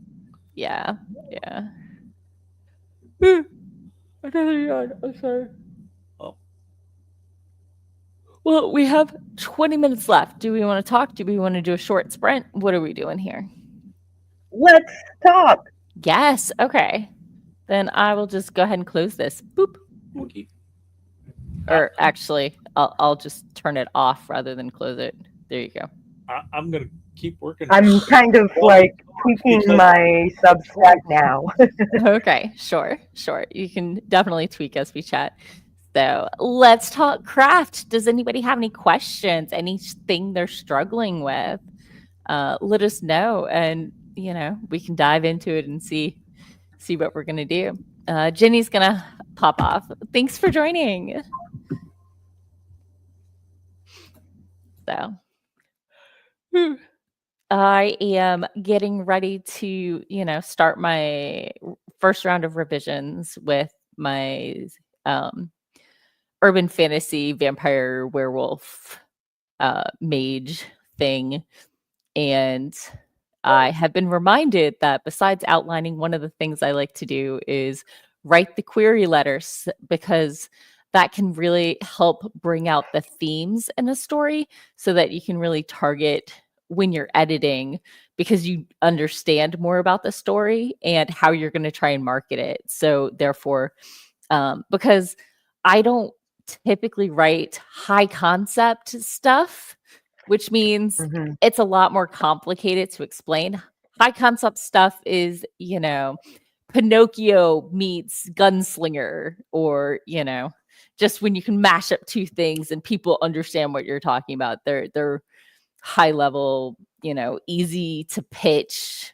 Yeah. Another yawn. I'm sorry. Oh. Well, we have 20 minutes left. Do we want to talk? Do we want to do a short sprint? What are we doing here? Let's talk. Yes. Okay. Then I will just go ahead and close this. Boop. Okay. Or actually, I'll just turn it off rather than close it. There you go. I'm gonna keep working. I'm kind of like tweaking Because- my Substack now. Okay, sure. You can definitely tweak as we chat. So let's talk craft. Does anybody have any questions? Anything they're struggling with? Let us know, and we can dive into it and see what we're gonna do. Jenny's gonna pop off. Thanks for joining. So I am getting ready to, start my first round of revisions with my urban fantasy vampire werewolf mage thing. And I have been reminded that besides outlining, one of the things I like to do is write the query letters, because that can really help bring out the themes in a story so that you can really target when you're editing, because you understand more about the story and how you're going to try and market it. So therefore, because I don't typically write high concept stuff, which means it's a lot more complicated to explain. High concept stuff is, Pinocchio meets Gunslinger, or, just when you can mash up two things and people understand what you're talking about. They're high level, easy to pitch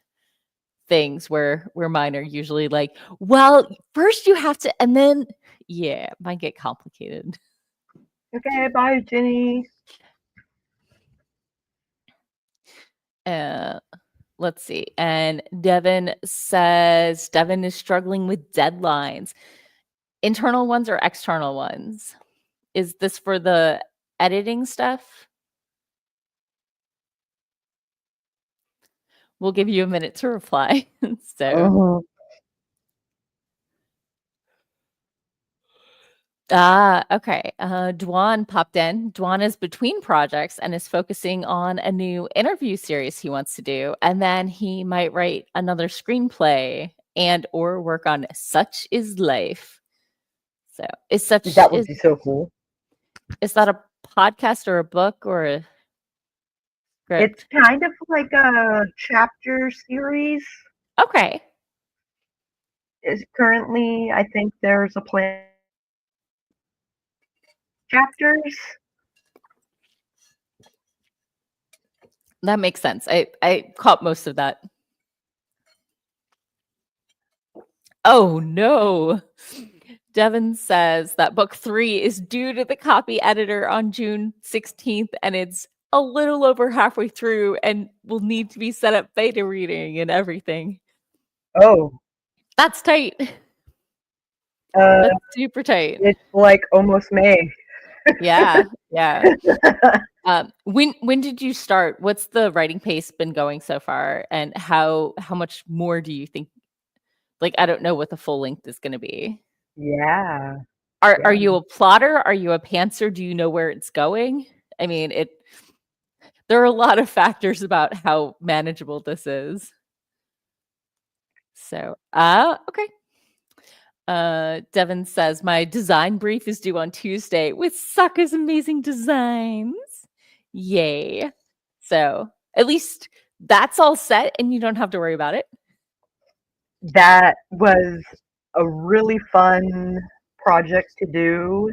things, where mine are usually like, well, first you have to, and then it might get complicated. Okay, bye, Jenny. Let's see. And Devin says Devin is struggling with deadlines. Internal ones or external ones? Is this for the editing stuff? We'll give you a minute to reply. So. Okay. Dwan popped in. Dwan is between projects and is focusing on a new interview series he wants to do. And then he might write another screenplay and or work on Such Is Life. So that would be so cool. Is that a podcast or a book or a script? It's kind of like a chapter series. Okay. Is currently, I think there's a plan. Chapters. That makes sense. I caught most of that. Oh no. Devin says that book 3 is due to the copy editor on June 16th, and it's a little over halfway through and will need to be set up beta reading and everything. Oh. That's tight. That's super tight. It's like almost May. Yeah. When did you start? What's the writing pace been going so far, and how much more do you think? Like, I don't know what the full length is going to be. Yeah. Are you a plotter? Are you a pantser? Do you know where it's going? I mean, there are a lot of factors about how manageable this is. So, okay. Devin says my design brief is due on Tuesday with Sokka's amazing designs. Yay. So, at least that's all set and you don't have to worry about it. That was a really fun project to do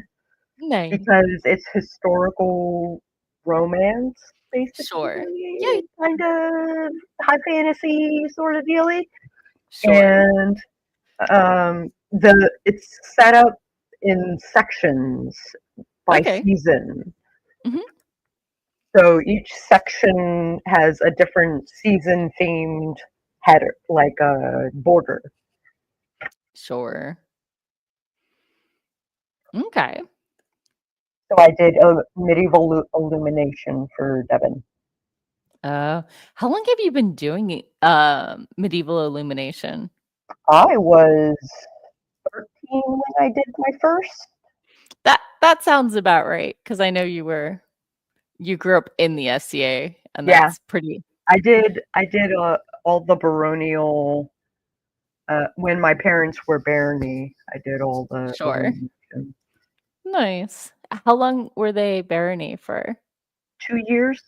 Nice. because it's historical romance, basically. Sure. Yeah. Kind of high fantasy sort of dealy. Sure. And it's set up in sections by Okay. season. Mhm. So each section has a different season themed header, like a border. Sure. Okay. So I did a medieval illumination for Devin. How long have you been doing medieval illumination? I was 13 when I did my first. That sounds about right, because I know you grew up in the SCA, and Yeah. that's pretty. I did all the baronial. When my parents were barony, I did all the Sure. illumination. Nice. How long were they barony for? 2 years,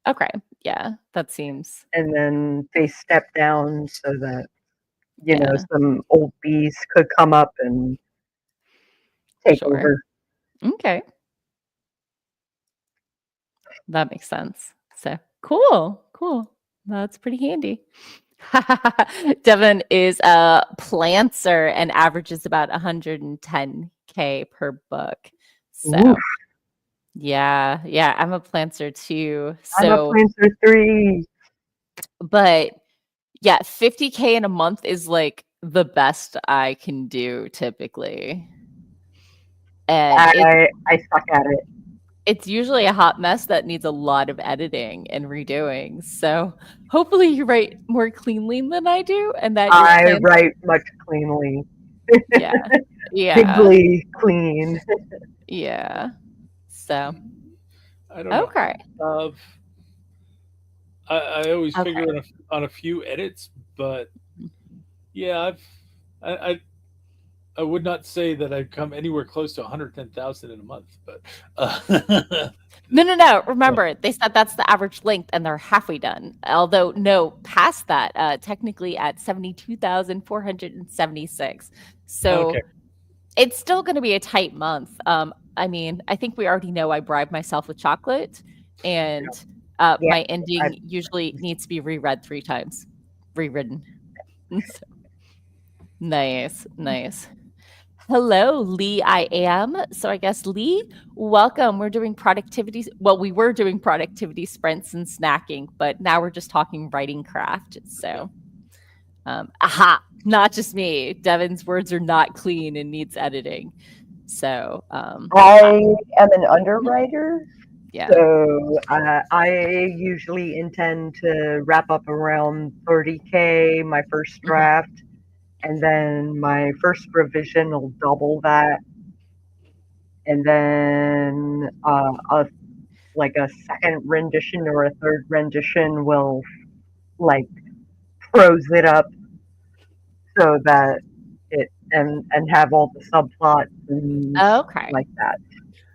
Okay. Yeah, that seems. and then they stepped down so that you know Yeah. some old bees could come up and take Sure. over. Okay. That makes sense. So cool. That's pretty handy. Devin is a plantser and averages about 110K per book. So Oof. yeah, I'm a plantser too. I'm a So, Planter 3. but yeah, 50K in a month is like the best I can do typically. And I suck at it. it's usually a hot mess that needs a lot of editing and redoing. So hopefully you write more cleanly than I do, and that your I plans. write much cleanly. Yeah. Bigly clean. Yeah. So I don't know. okay. I always Okay. figure on a few edits, but yeah, I would not say that I've come anywhere close to 110,000 in a month, but No. Remember, they said that's the average length, and they're halfway done. Although no, past that, technically at 72,476. So okay. it's still going to be a tight month. I mean, I think we already know I bribe myself with chocolate, and Yeah, my ending usually needs to be reread 3 times, rewritten. So, nice. Hello, Lee. I am. So I guess Lee, welcome. We're doing productivity. Well, we were doing productivity sprints and snacking, but now we're just talking writing craft. So, not just me. Devin's words are not clean and needs editing. So, I am an underwriter. yeah. So I usually intend to wrap up around 30K my first draft, and then my first revision will double that, and then a second rendition or a third rendition will like prose it up so that it and have all the subplots and Okay. like that.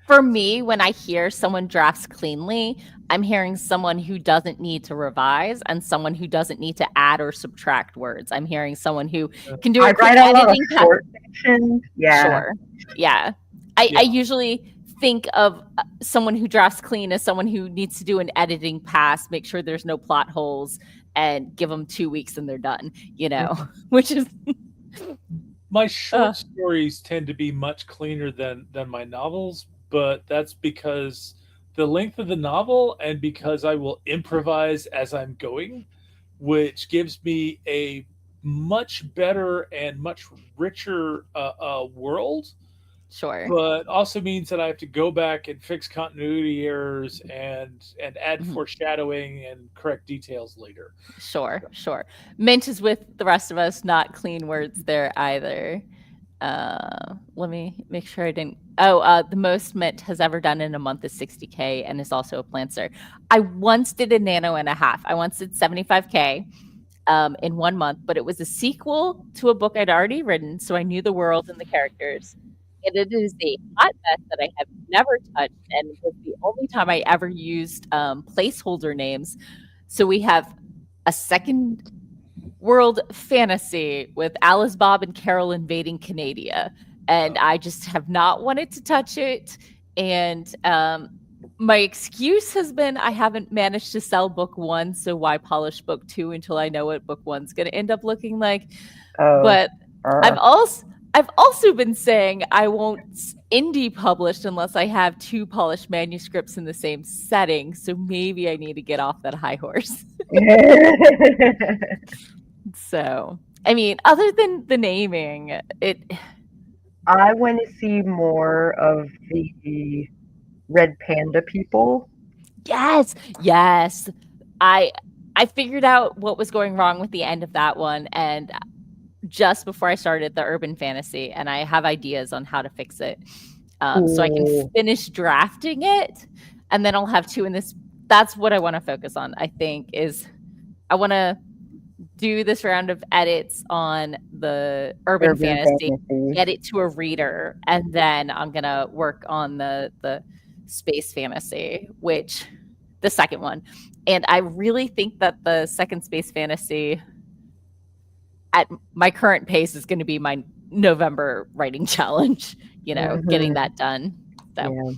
For me, when I hear someone drafts cleanly, I'm hearing someone who doesn't need to revise and someone who doesn't need to add or subtract words. I'm hearing someone who can do I a quick write a lot of editing short fiction. Yeah. Sure. Yeah. I usually think of someone who drafts clean as someone who needs to do an editing pass, make sure there's no plot holes, and give them 2 weeks and they're done, which is My short stories tend to be much cleaner than my novels, but that's because the length of the novel and because I will improvise as I'm going, which gives me a much better and much richer world. Sure. But also means that I have to go back and fix continuity errors and add foreshadowing and correct details later. Sure. Mint is with the rest of us, not clean words there either. let me make sure I didn't. Oh, the most Mint has ever done in a month is 60K and is also a Plantster. I once did a nano and a half. I once did 75K in 1 month, but it was a sequel to a book I'd already written, so I knew the world and the characters. And it is a hot mess that I have never touched, and was the only time I ever used placeholder names. So we have a second world fantasy with Alice, Bob, and Carol invading Canada, and I just have not wanted to touch it. And my excuse has been I haven't managed to sell book 1, so why polish book 2 until I know what book 1's going to end up looking like? But I've also been saying I won't indie publish unless I have 2 polished manuscripts in the same setting. So maybe I need to get off that high horse. So, I mean, other than the naming, I want to see more of the Red Panda people. Yes. I figured out what was going wrong with the end of that one, and just before I started the urban fantasy, and I have ideas on how to fix it. So I can finish drafting it, and then I'll have 2 in this. That's what I want to focus on, I think, is I want to do this round of edits on the urban fantasy, get it to a reader, and then I'm going to work on the space fantasy, which the second one. And I really think that the second space fantasy at my current pace is going to be my November writing challenge, getting that done. So,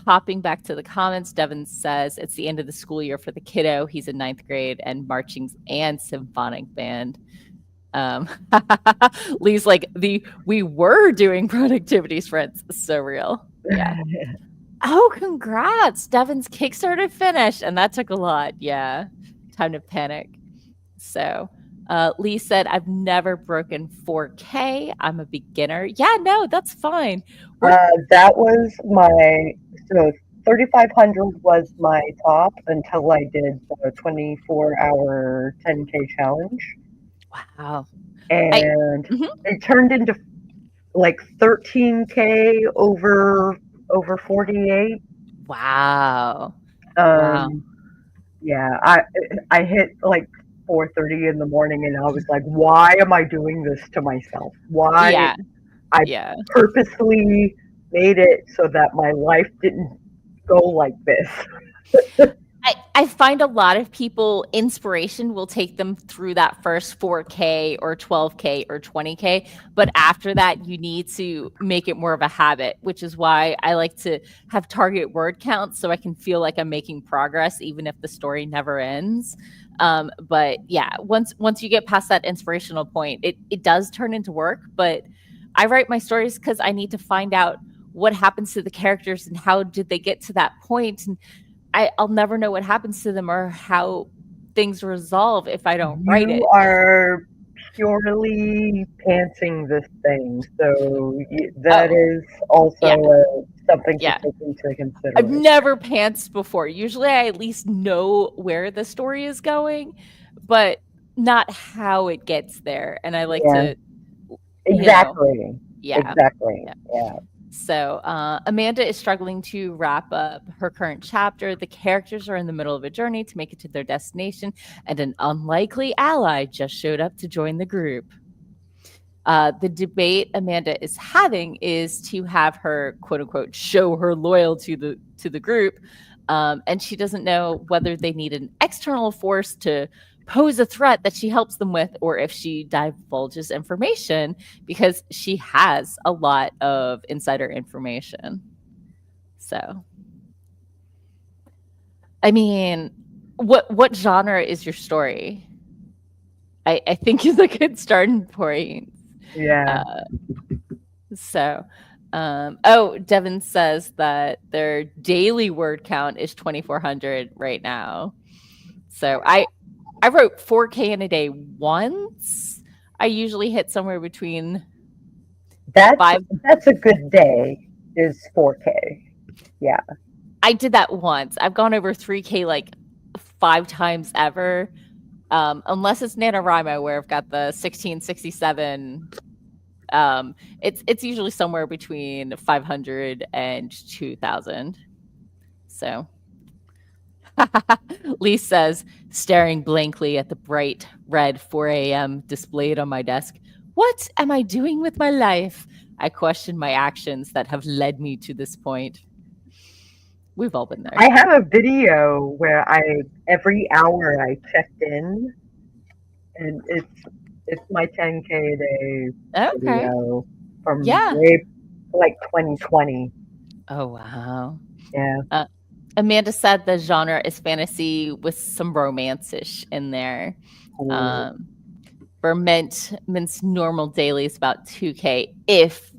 popping back to the comments, Devin says it's the end of the school year for the kiddo. He's in 9th grade and marching and symphonic band. Lee's like, we were doing productivity sprints. So real. Yeah. Oh, congrats. Devin's Kickstarter finished, and that took a lot. Yeah. Time to panic. So Lee said, I've never broken 4K. I'm a beginner. Yeah, no, that's fine. That was so 3,500 was my top until I did the 24-hour 10K challenge. Wow. And it turned into like 13K over 48. Wow. Yeah, I hit like 4:30 in the morning, and I was like, why am I doing this to myself? Why? Yeah. I purposely made it so that my life didn't go like this. I find a lot of people, inspiration will take them through that first 4K or 12K or 20K. But after that, you need to make it more of a habit, which is why I like to have target word counts so I can feel like I'm making progress, even if the story never ends. But yeah, once you get past that inspirational point, it does turn into work. But I write my stories because I need to find out what happens to the characters and how did they get to that point. And I'll never know what happens to them or how things resolve if I don't write it. You are purely pantsing this thing, so that is also something to take into consideration. I've never pantsed before. Usually I at least know where the story is going, but not how it gets there. And I like to... Exactly. Yeah. So Amanda is struggling to wrap up her current chapter. The characters are in the middle of a journey to make it to their destination, and an unlikely ally just showed up to join the group. The debate Amanda is having is to have her, quote unquote, show her loyalty to the group. And she doesn't know whether they need an external force to pose a threat that she helps them with, or if she divulges information, because she has a lot of insider information. So, I mean, what genre is your story? I think is a good starting point. Yeah. Devin says that their daily word count is 2,400 right now. So I wrote 4K in a day once. I usually hit somewhere between That's a good day, is 4K. Yeah. I did that once. I've gone over 3K like 5 times ever. Unless it's NaNoWriMo where I've got the 1667 it's usually somewhere between 500 and 2,000. So Lee says, staring blankly at the bright red 4 a.m. displayed on my desk. What am I doing with my life? I question my actions that have led me to this point. We've all been there. I have a video where every hour I checked in, and it's my 10K a day Okay. video from Yeah. way, like 2020. Oh, wow. Yeah. Amanda said the genre is fantasy with some romance-ish in there. Cool. For Mint's normal daily is about 2K if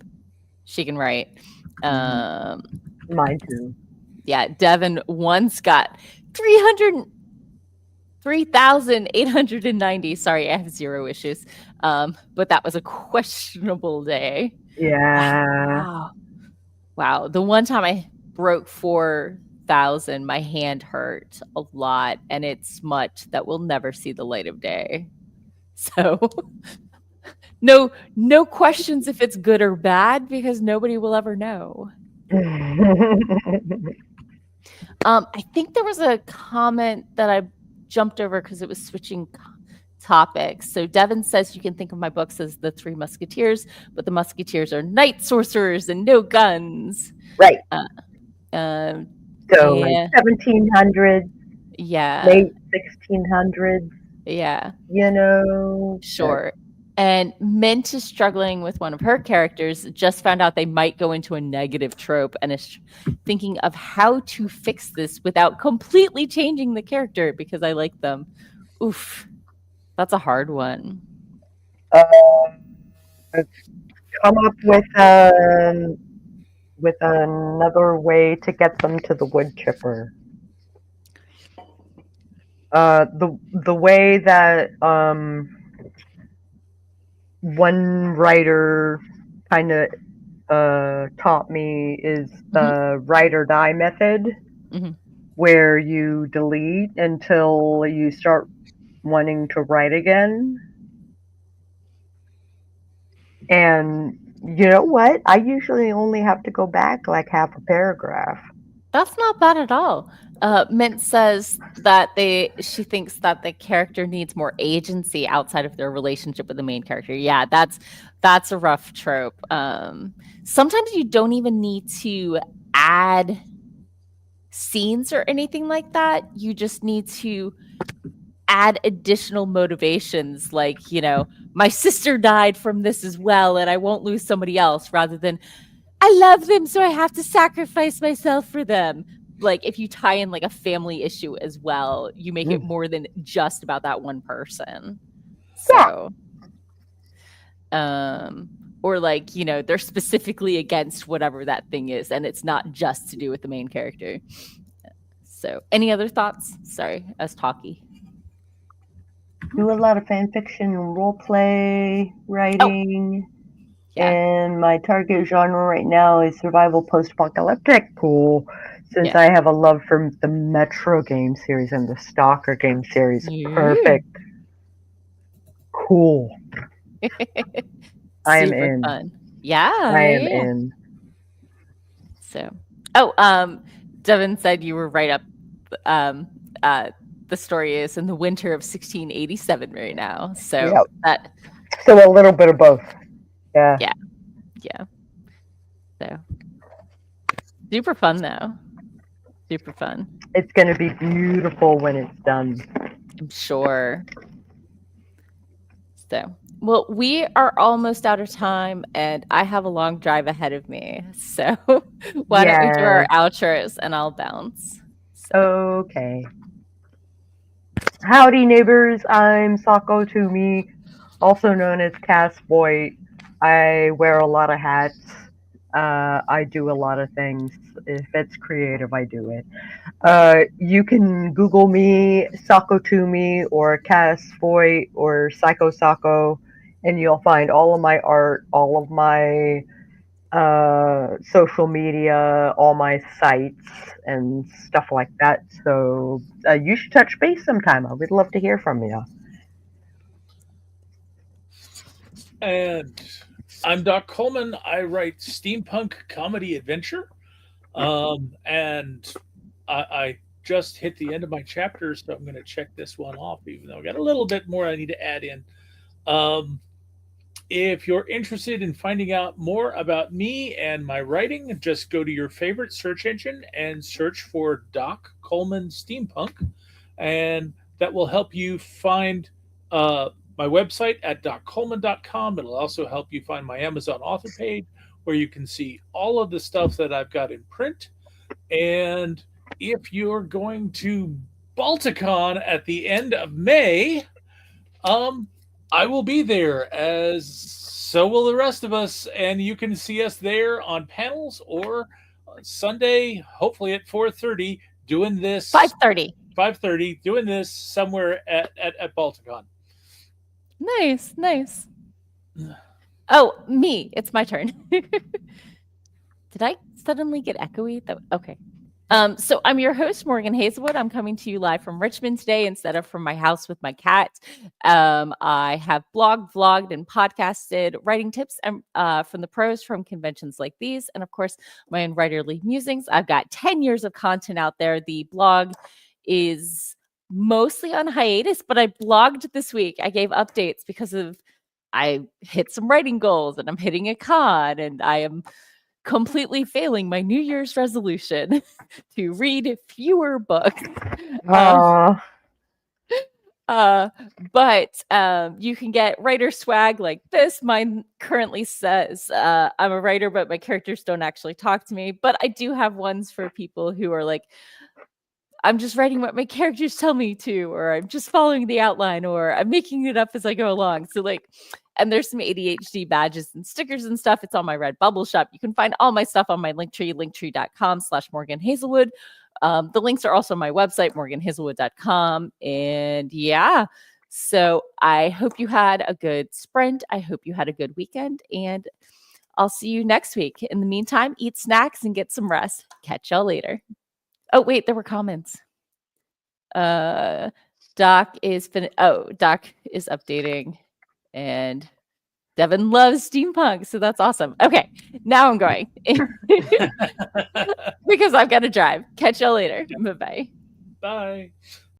she can write. Mine too. Yeah, Devin once got 3,890. Sorry, I have 0 issues. But that was a questionable day. Yeah. Wow. The one time I broke 4,000, my hand hurt a lot, and it's smut that will never see the light of day. So no questions if it's good or bad, because nobody will ever know. I think there was a comment that I jumped over because it was switching topics. So Devin says you can think of my books as the Three Musketeers, but the Musketeers are night sorcerers and no guns. Right. So like 1700s, yeah, late 1600s. Yeah. You know. Sure. And Mint is struggling with one of her characters, just found out they might go into a negative trope and is thinking of how to fix this without completely changing the character because I like them. Oof. That's a hard one. Come up with another way to get them to the wood chipper. The way that one writer kind of taught me is the write or die method, where you delete until you start wanting to write again. And you know what? I usually only have to go back like half a paragraph. That's not bad at all. Mint says that she thinks that the character needs more agency outside of their relationship with the main character. Yeah, that's a rough trope. Sometimes you don't even need to add scenes or anything like that. You just need to add additional motivations, like, my sister died from this as well, and I won't lose somebody else, rather than I love them, so I have to sacrifice myself for them. Like, if you tie in like a family issue as well, you make it more than just about that one person. So, or like, they're specifically against whatever that thing is, and it's not just to do with the main character. So, any other thoughts? Sorry, I was talky. Do a lot of fan fiction and role play writing. Yeah. And my target genre right now is survival post-apocalyptic. Cool. Since I have a love for the Metro game series and the Stalker game series. Perfect. Cool. I am in. Fun. Yeah. I am in. So, Devin said you were right up. The story is in the winter of 1687 right now. So So a little bit of both. Yeah. So super fun though. Super fun. It's gonna be beautiful when it's done. I'm sure. So, well, we are almost out of time, and I have a long drive ahead of me. So why don't we do our outros and I'll bounce. Okay. Howdy, neighbors. I'm Sako Toomey, also known as Cass Voight. I wear a lot of hats. I do a lot of things. If it's creative, I do it. You can Google me, Sako Toomey, or Cass Voight, or Psycho Sako, and you'll find all of my art, all of my social media, all my sites, and stuff like that. So you should touch base sometime. I would love to hear from you. And I'm Doc Coleman. I write steampunk comedy adventure. And I just hit the end of my chapter, so I'm going to check this one off, even though I got a little bit more I need to add in. If you're interested in finding out more about me and my writing, just go to your favorite search engine and search for Doc Coleman Steampunk, and that will help you find my website at doccoleman.com. It'll also help you find my Amazon author page, where you can see all of the stuff that I've got in print. And if you're going to Balticon at the end of May, I will be there, as so will the rest of us, and you can see us there on panels or Sunday, hopefully at 4:30, doing this 5:30, doing this somewhere at Balticon. Nice. Oh, me. It's my turn. Did I suddenly get echoey? Okay. So I'm your host, Morgan Hazelwood. I'm coming to you live from Richmond today instead of from my house with my cat. I have blogged, vlogged, and podcasted writing tips from the pros from conventions like these. And of course, my own writerly musings. I've got 10 years of content out there. The blog is mostly on hiatus, but I blogged this week. I gave updates because I hit some writing goals and I'm hitting a con, and I am completely failing my New Year's resolution to read fewer books. But you can get writer swag like this. Mine currently says I'm a writer, but my characters don't actually talk to me. But I do have ones for people who are like, I'm just writing what my characters tell me to, or I'm just following the outline, or I'm making it up as I go along. So and there's some ADHD badges and stickers and stuff. It's on my Redbubble shop. You can find all my stuff on my Linktree, linktree.com/Morgan Hazelwood. The links are also on my website, morganhazelwood.com. And yeah, so I hope you had a good sprint. I hope you had a good weekend, and I'll see you next week. In the meantime, eat snacks and get some rest. Catch y'all later. Oh, wait, there were comments. Doc is updating, and Devin loves steampunk, so that's awesome. Okay, now I'm going because I've got to drive. Catch y'all later. Bye-bye. Bye.